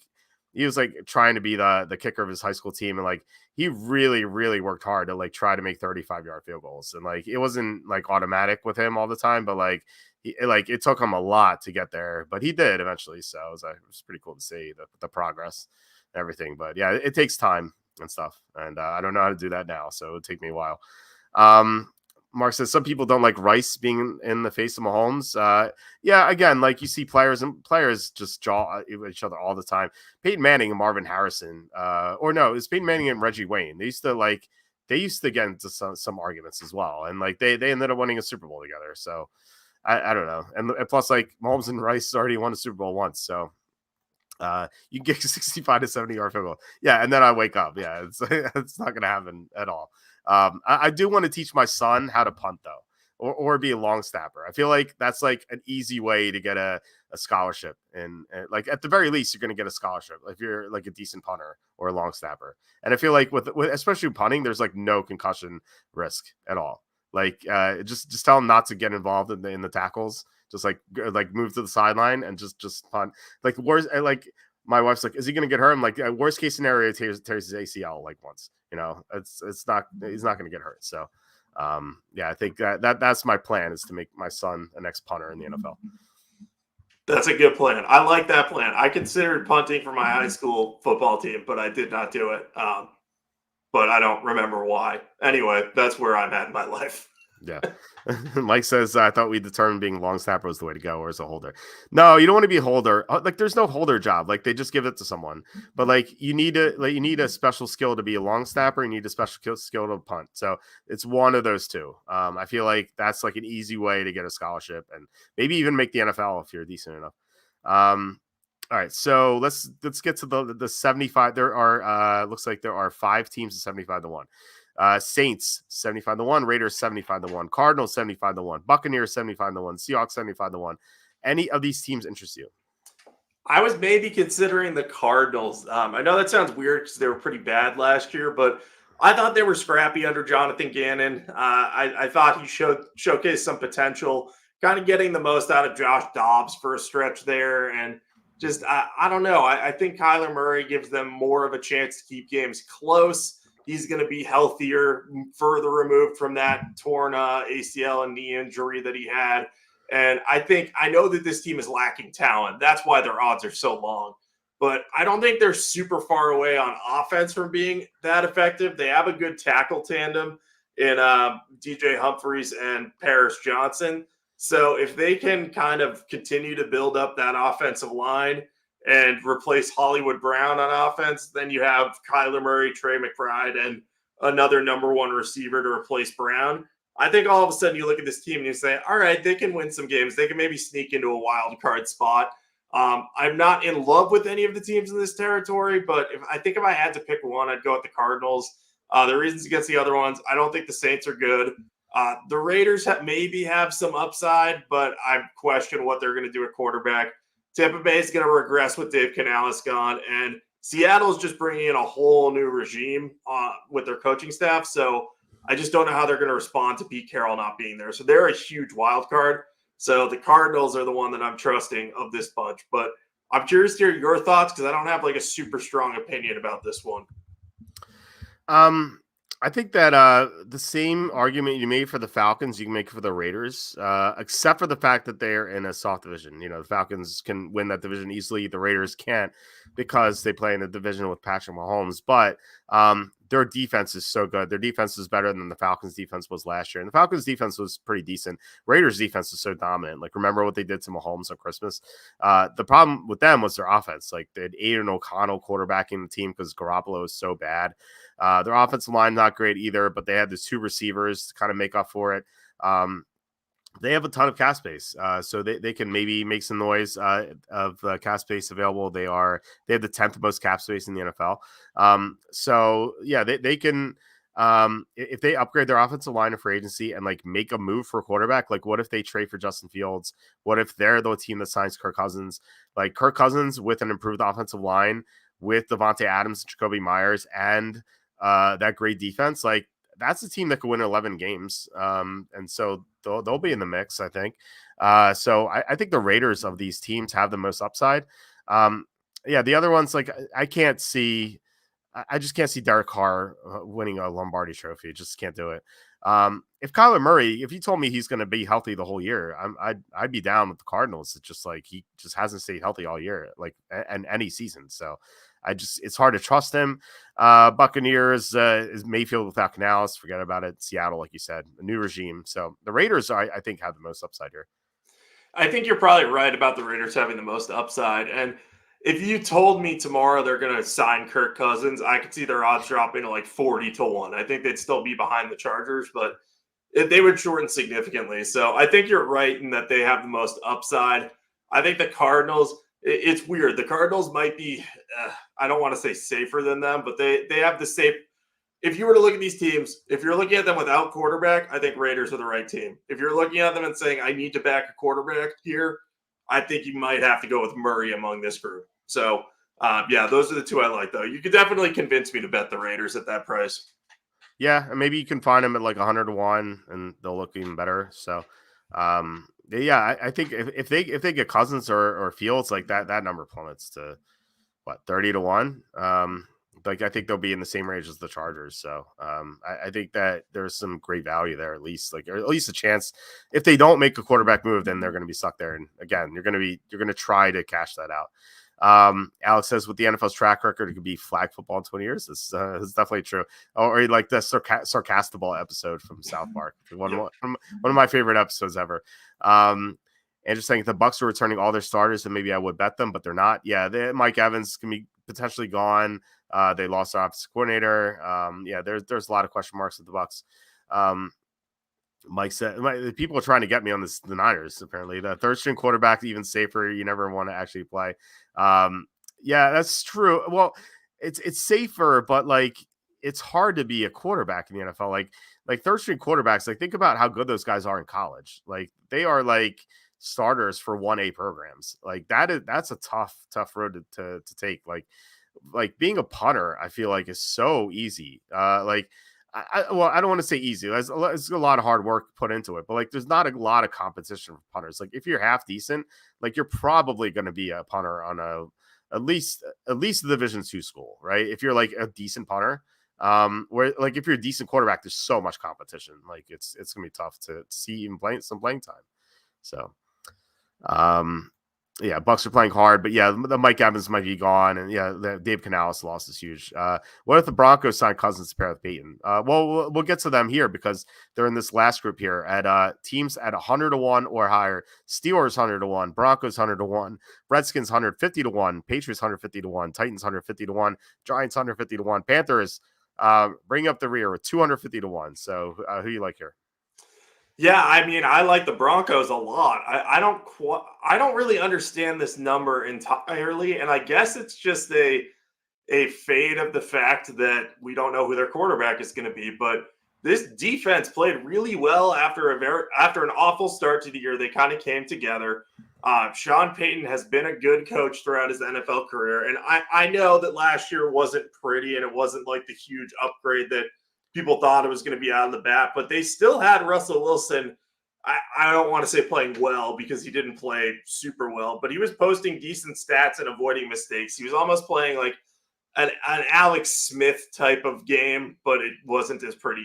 trying to be the kicker of his high school team, and like he really worked hard to like try to make 35-yard field goals, and like it wasn't like automatic with him all the time, but like it took him a lot to get there, but he did eventually. So it was pretty cool to see the progress and everything. But yeah, it takes time and stuff, and I don't know how to do that now, so it would take me a while. Mark says some people don't like Rice being in the face of Mahomes. Yeah, again, like you see players just jaw each other all the time. Peyton Manning and Marvin Harrison, or no, it's Peyton Manning and Reggie Wayne. They used to get into some arguments as well, and like they ended up winning a Super Bowl together. So I don't know, and plus like Mahomes and Rice already won a Super Bowl once, so. You can get 65 to 70-yard field goal. Yeah, and then I wake up. Yeah, it's not going to happen at all. I do want to teach my son how to punt though, or be a long snapper. I feel like that's like an easy way to get a scholarship, and like at the very least, you're going to get a scholarship if you're like a decent punter or a long snapper. And I feel like with especially punting, there's like no concussion risk at all. Like just tell them not to get involved in the tackles. Just like move to the sideline and just punt. Like worst, like my wife's like, is he gonna get hurt? I'm like, worst case scenario, tears his ACL like once. It's not he's not gonna get hurt. So, yeah, I think that's my plan is to make my son the next punter in the NFL. That's a good plan. I like that plan. I considered punting for my high school football team, but I did not do it. But I don't remember why. Anyway, that's where I'm at in my life. Yeah. Mike says, I thought we determined being long snapper was the way to go, or as a holder. No, you don't want to be a holder. Like there's no holder job. Like they just give it to someone, but like you need a special skill to be a long snapper. You need a special skill to punt. So it's one of those two. I feel like that's like an easy way to get a scholarship and maybe even make the NFL if you're decent enough. All right, so let's get to the 75. There are looks like there are 5 teams of 75 to 1. Saints 75 to 1, Raiders 75 to 1, Cardinals 75 to 1, Buccaneers 75 to 1, Seahawks 75 to 1. Any of these teams interest you? I was maybe considering the Cardinals. I know that sounds weird because they were pretty bad last year, but I thought they were scrappy under Jonathan Gannon. I thought he showcased some potential, kind of getting the most out of Josh Dobbs for a stretch there, and just I don't know. I think Kyler Murray gives them more of a chance to keep games close. He's going to be healthier, further removed from that torn ACL and knee injury that he had. And I know that this team is lacking talent. That's why their odds are so long. But I don't think they're super far away on offense from being that effective. They have a good tackle tandem in DJ Humphries and Paris Johnson. So if they can kind of continue to build up that offensive line and replace Hollywood Brown on offense, then you have Kyler Murray, Trey McBride, and another number 1 receiver to replace Brown. I think all of a sudden you look at this team and you say, all right, they can win some games. They can maybe sneak into a wild card spot. I'm not in love with any of the teams in this territory, but if I had to pick one, I'd go with the Cardinals. The reasons against the other ones, I don't think the Saints are good. The Raiders maybe have some upside, but I question what they're going to do at quarterback. Tampa Bay is going to regress with Dave Canales gone, and Seattle's just bringing in a whole new regime with their coaching staff. So I just don't know how they're going to respond to Pete Carroll not being there. So they're a huge wild card. So the Cardinals are the one that I'm trusting of this bunch. But I'm curious to hear your thoughts because I don't have like a super strong opinion about this one. I think that the same argument you made for the Falcons, you can make for the Raiders, except for the fact that they're in a soft division. You know, the Falcons can win that division easily. The Raiders can't because they play in the division with Patrick Mahomes. But their defense is so good. Their defense is better than the Falcons' defense was last year. And the Falcons' defense was pretty decent. Raiders' defense is so dominant. Like, remember what they did to Mahomes on Christmas? The problem with them was their offense. Like, they had Aiden O'Connell quarterbacking the team because Garoppolo is so bad. Their offensive line not great either, but they had these two receivers to kind of make up for it. They have a ton of cap space, so they can maybe make some noise of cap space available. They have the 10th most cap space in the NFL. So yeah, they can if they upgrade their offensive line for agency and like make a move for a quarterback. Like, what if they trade for Justin Fields? What if they're the team that signs Kirk Cousins? Like, Kirk Cousins with an improved offensive line, with Devontae Adams, Jacoby Myers, and that great defense, like, that's a team that could win 11 games. And so they'll be in the mix, I think. So I think the Raiders of these teams have the most upside. Yeah, the other ones, like, I just can't see Derek Carr winning a Lombardi trophy. Just can't do it. If Kyler Murray, if you told me he's going to be healthy the whole year, I'd be down with the Cardinals. It's just like, he just hasn't stayed healthy all year, like, and any season. So it's hard to trust him. Buccaneers is Mayfield without Canales. Forget about it. Seattle, like you said, a new regime. So the Raiders, I think, have the most upside here. I think you're probably right about the Raiders having the most upside. And if you told me tomorrow they're going to sign Kirk Cousins, I could see their odds dropping to like 40-1. I think they'd still be behind the Chargers, but they would shorten significantly. So I think you're right in that they have the most upside. I think the Cardinals, it's weird. The Cardinals might be, I don't want to say safer than them, but they have the safe. If you were to look at these teams, if you're looking at them without quarterback, I think Raiders are the right team. If you're looking at them and saying, I need to back a quarterback here, I think you might have to go with Murray among this group. So, yeah, those are the two I like, though. You could definitely convince me to bet the Raiders at that price. Yeah, and maybe you can find them at like 100-1, and they'll look even better. So, yeah, I think if they get Cousins or Fields, like that number plummets to what, 30-1. Like, I think they'll be in the same range as the Chargers. So I think that there's some great value there, at least, like, or at least a chance. If they don't make a quarterback move, then they're going to be stuck there. And again, you're going to try to cash that out. Alex says, with the NFL's track record, it could be flag football in 20 years. This is definitely true. Or like the sarcastable episode from South Park, one of my favorite episodes ever. And just saying, if the Bucs are returning all their starters, then maybe I would bet them, but they're not. Yeah, Mike Evans can be potentially gone. They lost their offensive coordinator. Yeah, there's a lot of question marks with the Bucs. Mike said, people are trying to get me on the Niners. Apparently, the third string quarterback, even safer. You never want to actually play. Yeah, that's true. Well, it's safer, but like, it's hard to be a quarterback in the NFL. Like third string quarterbacks. Like, think about how good those guys are in college. Like, they are like starters for 1A programs. Like, that's a tough road to take. Like being a punter, I feel like, is so easy. Like, I don't want to say easy. There's a lot of hard work put into it, but like, there's not a lot of competition for punters. Like, if you're half decent, like, you're probably going to be a punter on at least the Division II school, right? If you're like a decent punter, where like, if you're a decent quarterback, there's so much competition. Like, it's gonna be tough to see even some playing time. So, yeah, Bucks are playing hard, but yeah, the Mike Evans might be gone, and yeah, the Dave Canales loss is huge. What if the Broncos sign Cousins to pair with Peyton? Well, we'll get to them here because they're in this last group here at teams at 100-1 or higher. Steelers 100-1, Broncos 100-1, Redskins 150-1, Patriots 150-1, Titans 150-1, Giants 150-1, Panthers bring up the rear with 250-1. So who you like here? Yeah, I mean, I like the Broncos a lot. I don't really understand this number entirely, and I guess it's just a fade of the fact that we don't know who their quarterback is going to be. But this defense played really well after an awful start to the year. They kind of came together. Sean Payton has been a good coach throughout his NFL career, and I know that last year wasn't pretty and it wasn't like the huge upgrade that people thought it was going to be out of the bat, but they still had Russell Wilson. I don't want to say playing well because he didn't play super well, but he was posting decent stats and avoiding mistakes. He was almost playing like an Alex Smith type of game, but it wasn't as pretty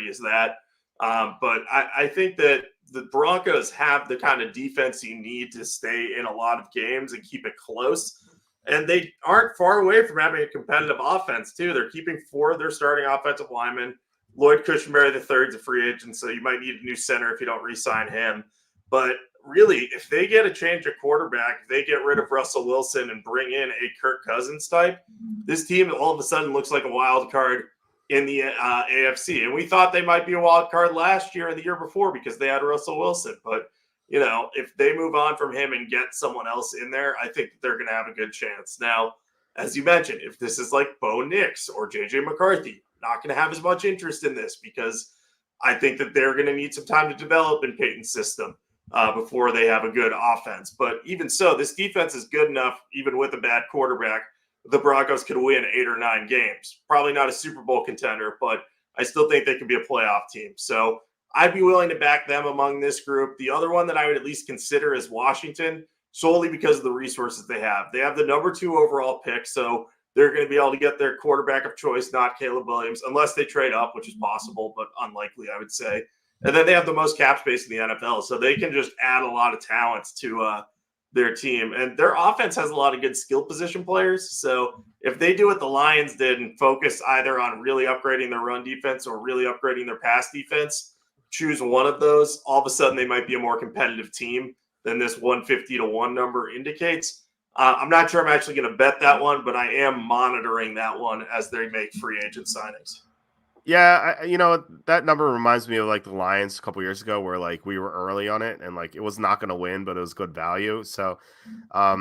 as that. But I think that the Broncos have the kind of defense you need to stay in a lot of games and keep it close. And they aren't far away from having a competitive offense, too. They're keeping 4 of their starting offensive linemen. Lloyd Cushenberry III is a free agent, so you might need a new center if you don't re-sign him. But really, if they get a change at quarterback, if they get rid of Russell Wilson and bring in a Kirk Cousins type, this team all of a sudden looks like a wild card in the AFC. And we thought they might be a wild card last year and the year before because they had Russell Wilson. But, you know, if they move on from him and get someone else in there, I think they're going to have a good chance. Now, as you mentioned, if this is like Bo Nix or JJ McCarthy, not going to have as much interest in this because I think that they're going to need some time to develop in Peyton's system before they have a good offense. But even so, this defense is good enough, even with a bad quarterback, the Broncos could win 8 or 9 games. Probably not a Super Bowl contender, but I still think they could be a playoff team. So I'd be willing to back them among this group. The other one that I would at least consider is Washington, solely because of the resources they have. They have the number 2 overall pick, so they're going to be able to get their quarterback of choice, not Caleb Williams, unless they trade up, which is possible, but unlikely, I would say. And then they have the most cap space in the NFL, so they can just add a lot of talents to their team. And their offense has a lot of good skill position players. So if they do what the Lions did and focus either on really upgrading their run defense or really upgrading their pass defense, choose one of those, all of a sudden they might be a more competitive team than this 150-1 number indicates. I'm not sure I'm actually going to bet that one, but I am monitoring that one as they make free agent signings. Yeah, you know, that number reminds me of like the Lions a couple years ago where like we were early on it and like it was not going to win, but it was good value. So, yeah,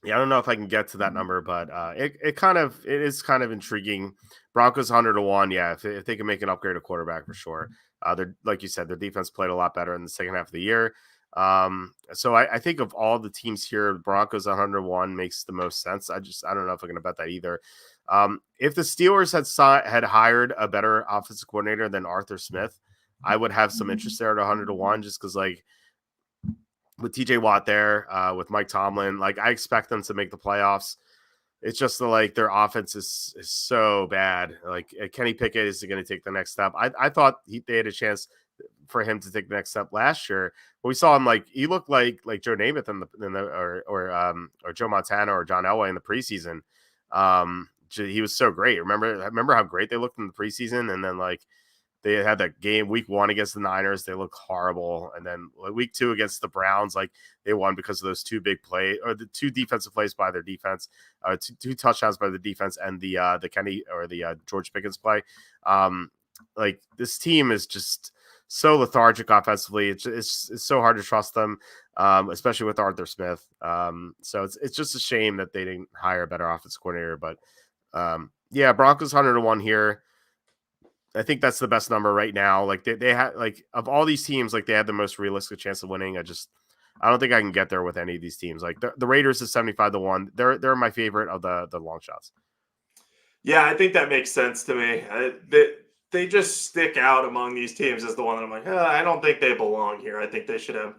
I don't know if I can get to that number, but it is kind of intriguing. Broncos 100-1. Yeah, if they can make an upgrade at quarterback for sure. They're like you said, their defense played a lot better in the second half of the year. So I think of all the teams here, Broncos 101 makes the most sense. I don't know if I'm going to bet that either. If the Steelers had hired a better offensive coordinator than Arthur Smith, I would have some interest there at 100-1, just because like with TJ Watt there, with Mike Tomlin, like I expect them to make the playoffs. It's just like their offense is so bad. Like Kenny Pickett is going to take the next step. I thought they had a chance for him to take the next step last year. But we saw him like he looked like Joe Namath or Joe Montana or John Elway in the preseason. He was so great. Remember how great they looked in the preseason, and then like they had that game week 1 against the Niners. They looked horrible, and then week 2 against the Browns, like they won because of those 2 big plays or the 2 defensive plays by their defense, 2 touchdowns by the defense, and the Kenny or the George Pickens play. Like this team is just so lethargic offensively. It's so hard to trust them, especially with Arthur Smith. So it's just a shame that they didn't hire a better offensive coordinator. But yeah, Broncos 100-1 here. I think that's the best number right now. Like they had like of all these teams, like they had the most realistic chance of winning. I don't think I can get there with any of these teams. Like the Raiders is 75-1. They're my favorite of the long shots. Yeah, I think that makes sense to me. They just stick out among these teams as the one that I'm like, I don't think they belong here. I think they should have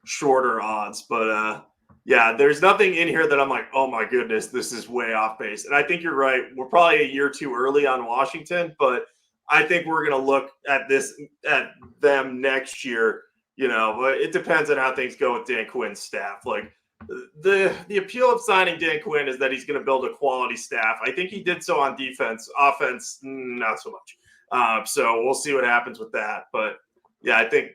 shorter odds. But yeah, there's nothing in here that I'm like, oh my goodness, this is way off base. And I think you're right. We're probably a year too early on Washington, but I think we're going to look at them next year, you know, but it depends on how things go with Dan Quinn's staff. Like the appeal of signing Dan Quinn is that he's going to build a quality staff. I think he did so on defense. Offense, not so much. So we'll see what happens with that. But yeah, I think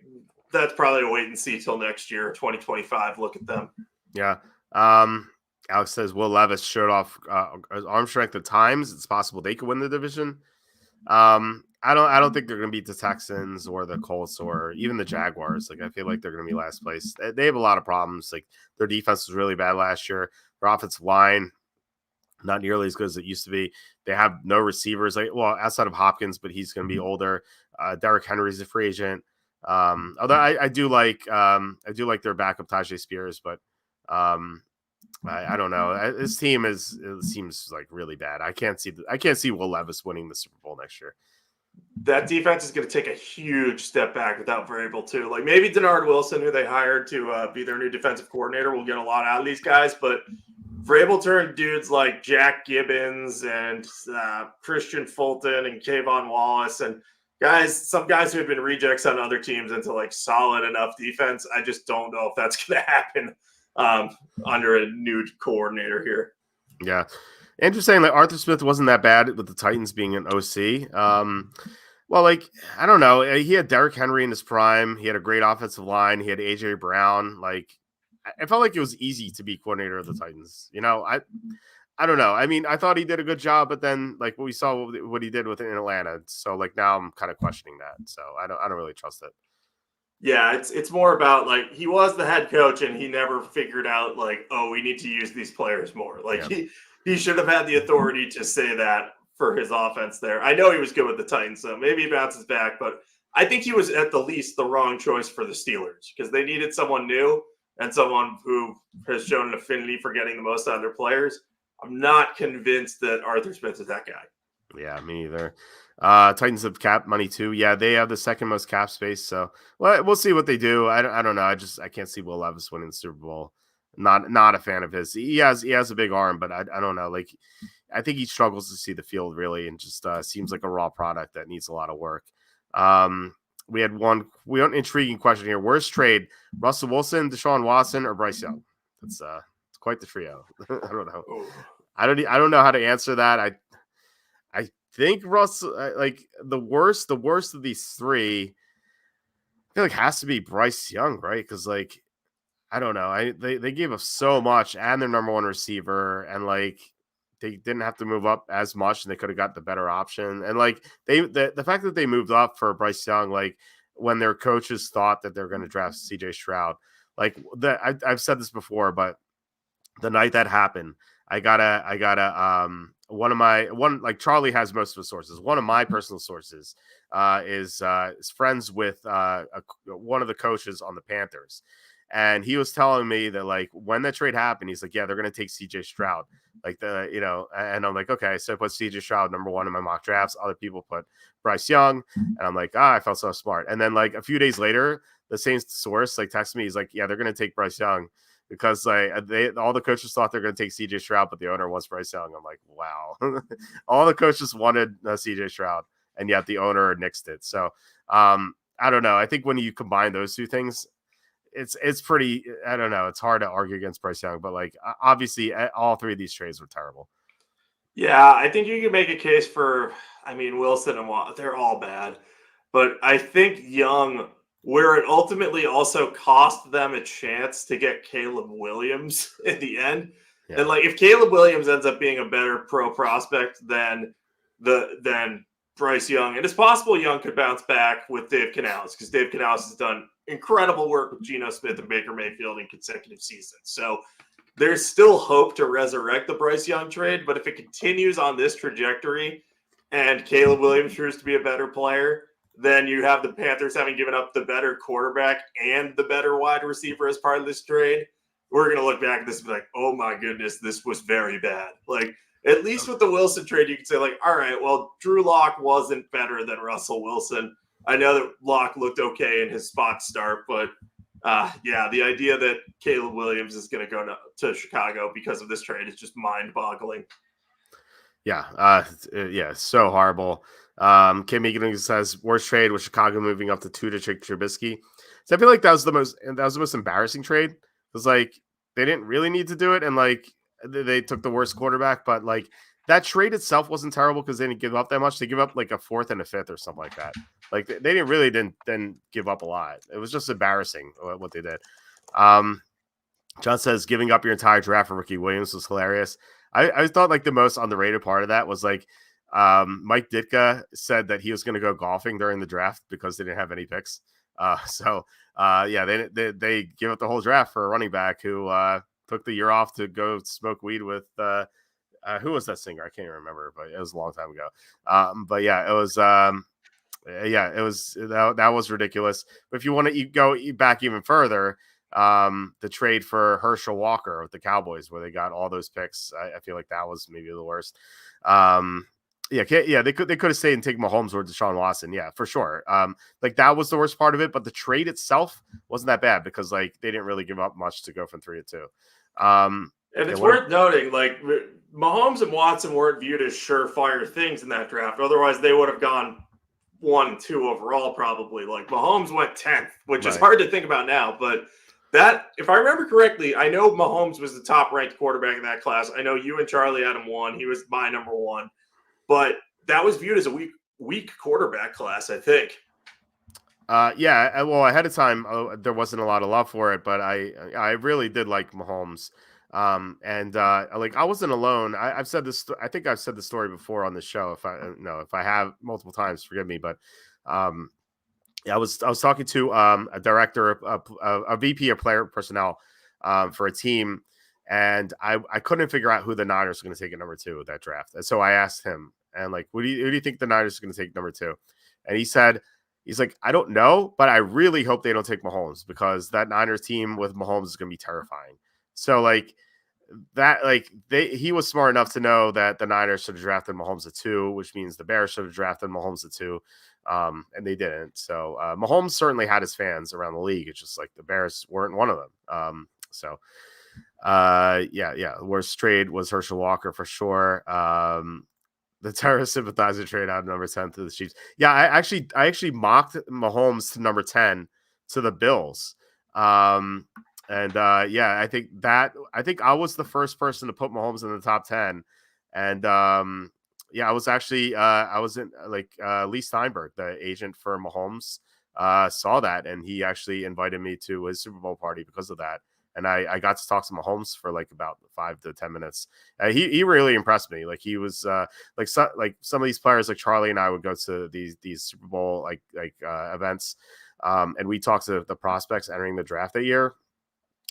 that's probably a wait and see till next year, 2025. Look at them. Yeah. Alex says Will Levis showed off arm strength at times. It's possible they could win the division. I don't think they're going to beat the Texans or the Colts or even the Jaguars. Like I feel like they're going to be last place. They have a lot of problems. Like their defense was really bad last year. Their offensive line not nearly as good as it used to be. They have no receivers, like, well, outside of Hopkins, but he's going to be older. Derrick Henry's a free agent. Although I do like their backup Tajay Spears, but I don't know. This team seems like really bad. I can't see Will Levis winning the Super Bowl next year. That defense is going to take a huge step back without Vrabel too. Like maybe Denard Wilson, who they hired to be their new defensive coordinator, will get a lot out of these guys. But Vrabel turned dudes like Jack Gibbons and Christian Fulton and Kayvon Wallace and some guys who have been rejects on other teams into like solid enough defense. I just don't know if that's going to happen under a new coordinator here. Yeah. Interesting. Like Arthur Smith wasn't that bad with the Titans being an OC. Well, like, I don't know. He had Derrick Henry in his prime. He had a great offensive line. He had AJ Brown. Like, I felt like it was easy to be coordinator of the Titans. I don't know. I mean, I thought he did a good job, but then like we saw what he did with it in Atlanta. So like now I'm kind of questioning that. So I don't really trust it. Yeah, it's more about like he was the head coach and he never figured out like, oh, we need to use these players more. Like he should have had the authority to say that for his offense there. I know he was good with the Titans, so maybe he bounces back, but I think he was at the least the wrong choice for the Steelers because they needed someone new and someone who has shown an affinity for getting the most out of their players. I'm not convinced that Arthur Smith is that guy. Yeah, me either. Titans have cap money too. Yeah, they have the second most cap space. So we'll see what they do. I don't know. I can't see Will Levis winning the Super Bowl. Not a fan of his. He has a big arm, but I don't know. Like I think he struggles to see the field really, and just seems like a raw product that needs a lot of work. We had one intriguing question here. Worst trade: Russell Wilson, Deshaun Watson, or Bryce Young? It's quite the trio. I don't know. I don't know how to answer that. I think Russell, like the worst of these three, I feel like has to be Bryce Young, right? Because like I don't know, they gave up so much and their number one receiver, and like they didn't have to move up as much, and they could have got the better option. And like the fact that they moved up for Bryce Young, like when their coaches thought that they're going to draft CJ Stroud, like I've said this before, but the night that happened, I gotta one like Charlie has most of his sources. One of my personal sources is friends with one of the coaches on the Panthers, and he was telling me that like when that trade happened, he's like, yeah, they're gonna take CJ Stroud, like and I'm like, okay, so I put CJ Stroud number one in my mock drafts. Other people put Bryce Young, and I'm like, I felt so smart. And then like a few days later, the same source like texted me, he's like, yeah, they're gonna take Bryce Young. Because like all the coaches thought they're going to take CJ Stroud, but the owner wants Bryce Young. I'm like, wow, all the coaches wanted CJ Stroud, and yet the owner nixed it. So I don't know. I think when you combine those two things, it's pretty. I don't know. It's hard to argue against Bryce Young, but like obviously all three of these trades were terrible. Yeah, I think you can make a case for. I mean, Wilson and Watt, they're all bad, but I think Young, where it ultimately also cost them a chance to get Caleb Williams in the end. Yeah. And like if Caleb Williams ends up being a better pro prospect than Bryce Young, and it's possible Young could bounce back with Dave Canales because Dave Canales has done incredible work with Geno Smith and Baker Mayfield in consecutive seasons. So there's still hope to resurrect the Bryce Young trade, but if it continues on this trajectory and Caleb Williams proves to be a better player, then you have the Panthers having given up the better quarterback and the better wide receiver as part of this trade. We're going to look back at this and be like, oh my goodness, this was very bad. Like, at least with the Wilson trade, you can say like, all right, well, Drew Lock wasn't better than Russell Wilson. I know that Lock looked okay in his spot start, but yeah, the idea that Caleb Williams is going to go to Chicago because of this trade is just mind-boggling. Yeah, yeah, so horrible. Kim Egan says worst trade was Chicago moving up to 2 to take Trubisky. So I feel like that was the most embarrassing trade. It was like they didn't really need to do it, and like they took the worst quarterback, but like that trade itself wasn't terrible because they didn't give up that much. They give up like a 4th and a 5th or something like that. Like they didn't give up a lot. It was just embarrassing what they did. John says giving up your entire draft for Ricky Williams was hilarious. I thought like the most underrated part of that was like Mike Ditka said that he was going to go golfing during the draft because they didn't have any picks. Yeah, they give up the whole draft for a running back who took the year off to go smoke weed with who was that singer? I can't remember, but it was a long time ago. But yeah, it was. Yeah, it was that was ridiculous. But if you want to go back even further, the trade for Herschel Walker with the Cowboys, where they got all those picks, I feel like that was maybe the worst. Yeah, they could have stayed and taken Mahomes or Deshaun Watson. Yeah, for sure. Like that was the worst part of it, but the trade itself wasn't that bad because like they didn't really give up much to go from 3 to 2. And it's worth noting, like Mahomes and Watson weren't viewed as surefire things in that draft. Otherwise, they would have gone 1, 2 overall probably. Like Mahomes went 10th, which is hard to think about now. But that, if I remember correctly, I know Mahomes was the top ranked quarterback in that class. I know you and Charlie had him 1. He was my number 1. But that was viewed as a weak quarterback class, I think. Yeah, well, ahead of time, there wasn't a lot of love for it, but I really did like Mahomes. And like I wasn't alone. I've said this. I think I've said the story before on the show. If I have multiple times, forgive me. But yeah, I was talking to a director, a VP of player personnel for a team, and I couldn't figure out who the Niners were going to take at number 2 of that draft. And so I asked him, and like, who do you think the Niners are going to take number 2? And he said, he's like, I don't know, but I really hope they don't take Mahomes because that Niners team with Mahomes is going to be terrifying. So like that, like he was smart enough to know that the Niners should have drafted Mahomes at 2, which means the Bears should have drafted Mahomes at 2. And they didn't. So Mahomes certainly had his fans around the league. It's just like the Bears weren't one of them. Yeah. The worst trade was Herschel Walker for sure. The terrorist sympathizer trade out of number 10 to the Chiefs. Yeah, I actually mocked Mahomes to number 10 to the Bills. Yeah, I think I was the first person to put Mahomes in the top 10. And yeah, I was actually I was in like Lee Steinberg, the agent for Mahomes, saw that and he actually invited me to his Super Bowl party because of that. And I got to talk to Mahomes for like about 5 to 10 minutes. He really impressed me. Like he was like some of these players, like Charlie and I would go to these Super Bowl events, and we talked to the prospects entering the draft that year.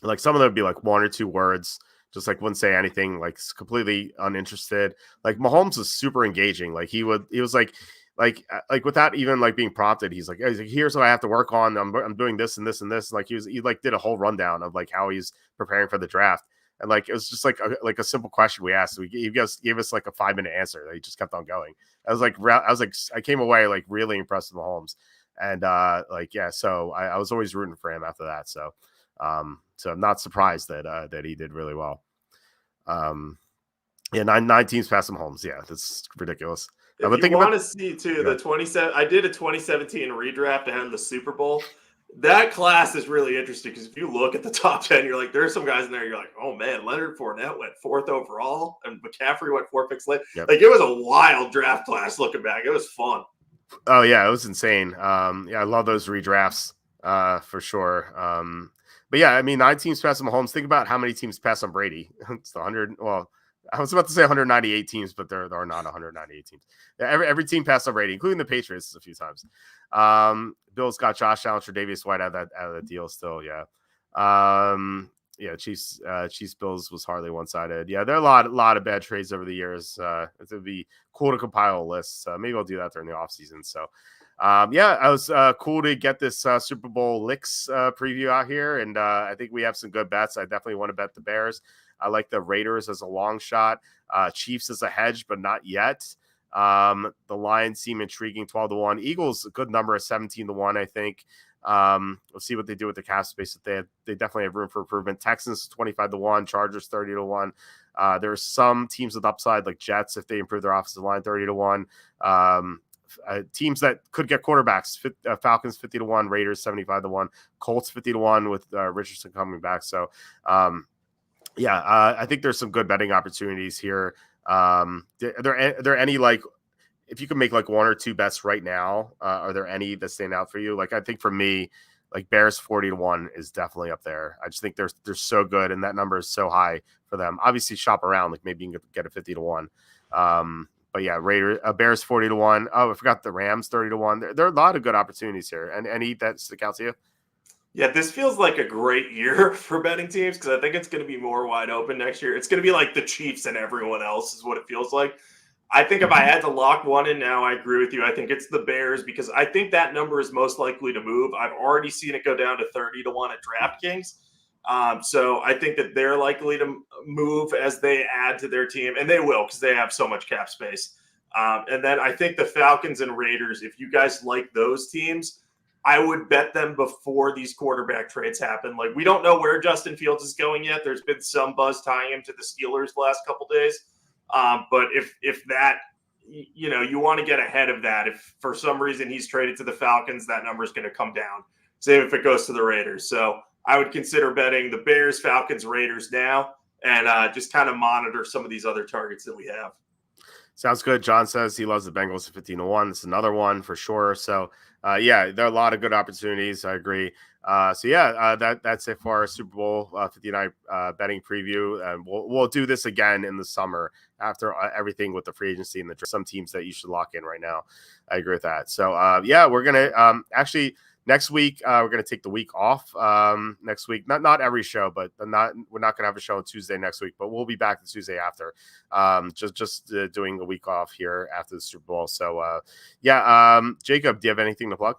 Like some of them would be like 1 or 2 words, just like wouldn't say anything, like completely uninterested. Like Mahomes was super engaging. Like he was like without even like being prompted, he's like, here's what I have to work on. I'm doing this and this and this. Like he like did a whole rundown of like how he's preparing for the draft. And like it was just like a simple question we asked. He gave us like a 5-minute answer that he just kept on going. I came away like really impressed with Mahomes. And so I was always rooting for him after that. So I'm not surprised that he did really well. Yeah, nine teams past Mahomes. Yeah, that's ridiculous. If you want to see too, I did a 2017 redraft ahead of the Super Bowl. That class is really interesting because if you look at the top 10, you're like, there's some guys in there. You're like, oh man, Leonard Fournette went 4th overall, and McCaffrey went 4 picks late. Yep. Like it was a wild draft class. Looking back, it was fun. Oh yeah, it was insane. Yeah, I love those redrafts for sure. But yeah, I mean, 9 teams pass on Mahomes. Think about how many teams pass on Brady. It's 100. Well, I was about to say 198 teams, but there are not 198 teams. Yeah, every team passed on Brady, including the Patriots a few times. Bills got Josh Allen, Tre'Davious White out of that deal still. Yeah. Chiefs Bills was hardly one-sided. Yeah, there are a lot of bad trades over the years. It would be cool to compile a list. Maybe I'll do that during the offseason. So it was cool to get this Super Bowl LIX preview out here, and I think we have some good bets. I definitely want to bet the Bears. I like the Raiders as a long shot, Chiefs as a hedge, but not yet. The Lions seem intriguing, 12-1. Eagles, a good number of 17-1, I think. We'll see what they do with the cap space. They definitely have room for improvement. Texans 25-1, Chargers 30-1. There are some teams with upside like Jets if they improve their offensive line 30-1. Teams that could get quarterbacks, Falcons 50-1, Raiders 75-1, Colts 50-1 with Richardson coming back. So I think there's some good betting opportunities here. Are there any, like, if you can make like 1 or 2 bets right now, are there any that stand out for you? Like, I think for me, like Bears 40-1 is definitely up there. I just think they're so good, and that number is so high for them. Obviously, shop around, like maybe you can get a 50-1. But yeah, Bears 40-1. Oh, I forgot the Rams 30-1. There are a lot of good opportunities here, and any that stick out to you. Yeah, this feels like a great year for betting teams because I think it's going to be more wide open next year. It's going to be like the Chiefs and everyone else is what it feels like. I think if I had to lock one in now, I agree with you. I think it's the Bears because I think that number is most likely to move. I've already seen it go down to 30 to 1 at DraftKings. So I think that they're likely to move as they add to their team, and they will because they have so much cap space. And then I think the Falcons and Raiders, if you guys like those teams, I would bet them before these quarterback trades happen. Like, we don't know where Justin Fields is going yet. There's been some buzz tying him to the Steelers the last couple days. But if that, you want to get ahead of that. If for some reason he's traded to the Falcons, that number is going to come down. Same if it goes to the Raiders. So I would consider betting the Bears, Falcons, Raiders now, and just kind of monitor some of these other targets that we have. Sounds good. John says he loves the Bengals at 15 to 1. It's another one for sure. So, yeah, there are a lot of good opportunities. I agree. That's it for our Super Bowl 59 betting preview. And we'll do this again in the summer after everything with the free agency and some teams that you should lock in right now. I agree with that. So, we're going to actually – next week, we're going to take the week off. Next week, not every show, but we're not going to have a show on Tuesday next week, but we'll be back the Tuesday after. Just doing a week off here after the Super Bowl. So, Jacob, do you have anything to plug?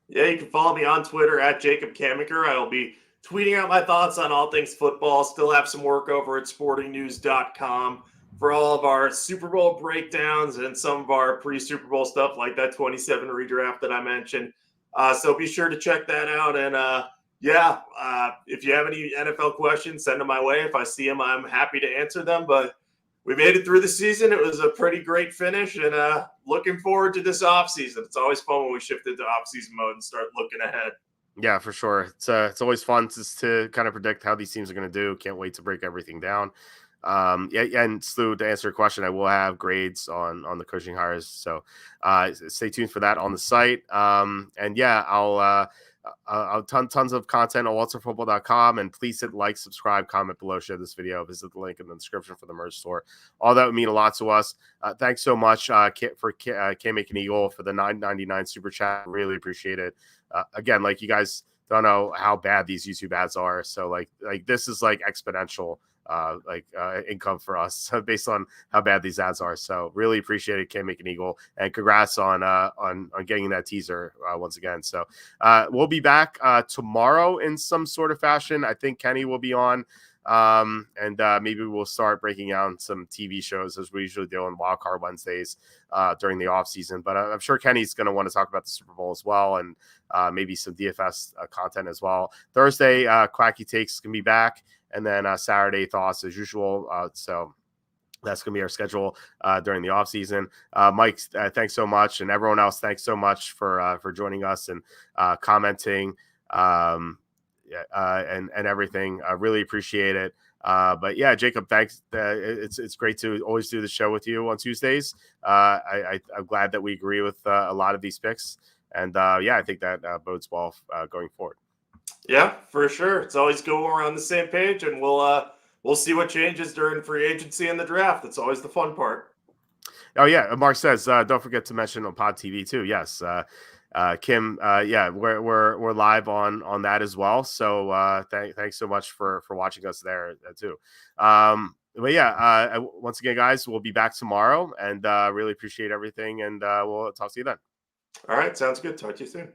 Yeah, you can follow me on Twitter at Jacob Camenker. I'll be tweeting out my thoughts on all things football. Still have some work over at sportingnews.com for all of our Super Bowl breakdowns and some of our pre-Super Bowl stuff like that 27 redraft that I mentioned. So be sure to check that out. And if you have any NFL questions, send them my way. If I see them, I'm happy to answer them. But we made it through the season. It was a pretty great finish, and looking forward to this offseason. It's always fun when we shift into offseason mode and start looking ahead. Yeah, for sure. It's always fun to kind of predict how these teams are going to do. Can't wait to break everything down. And Slew, to answer your question, I will have grades on the coaching hires. So stay tuned for that on the site. I'll tons of content on walterfootball.com, and please hit like, subscribe, comment below, share this video, visit the link in the description for the merch store. All that would mean a lot to us. Thanks so much for K-Making Eagle for the $9.99 super chat. Really appreciate it. Again, like, you guys don't know how bad these YouTube ads are. So like this is like exponential income for us based on how bad these ads are. So really appreciate it, Can't Make an Eagle, and congrats on getting that teaser once again. So we'll be back tomorrow in some sort of fashion. I think Kenny will be on, and maybe we'll start breaking down some TV shows as we usually do on Wildcard Wednesdays during the off season. But I'm sure Kenny's going to want to talk about the Super Bowl as well, and maybe some DFS content as well. Thursday, Quacky Takes can be back. And then Saturday thoughts as usual. So that's going to be our schedule during the off season. Mike, thanks so much. And everyone else, thanks so much for joining us and commenting and everything. I really appreciate it. But yeah, Jacob, thanks. It's great to always do the show with you on Tuesdays. I'm glad that we agree with a lot of these picks. And I think that bodes well going forward. Yeah, for sure. It's always good when we're on the same page, and we'll see what changes during free agency and the draft. That's always the fun part. Oh yeah, Mark says don't forget to mention on Pod TV too. Yes, Kim. We're live on that as well. So thanks so much for watching us there too. Once again, guys, we'll be back tomorrow, and really appreciate everything, and we'll talk to you then. All right, sounds good. Talk to you soon.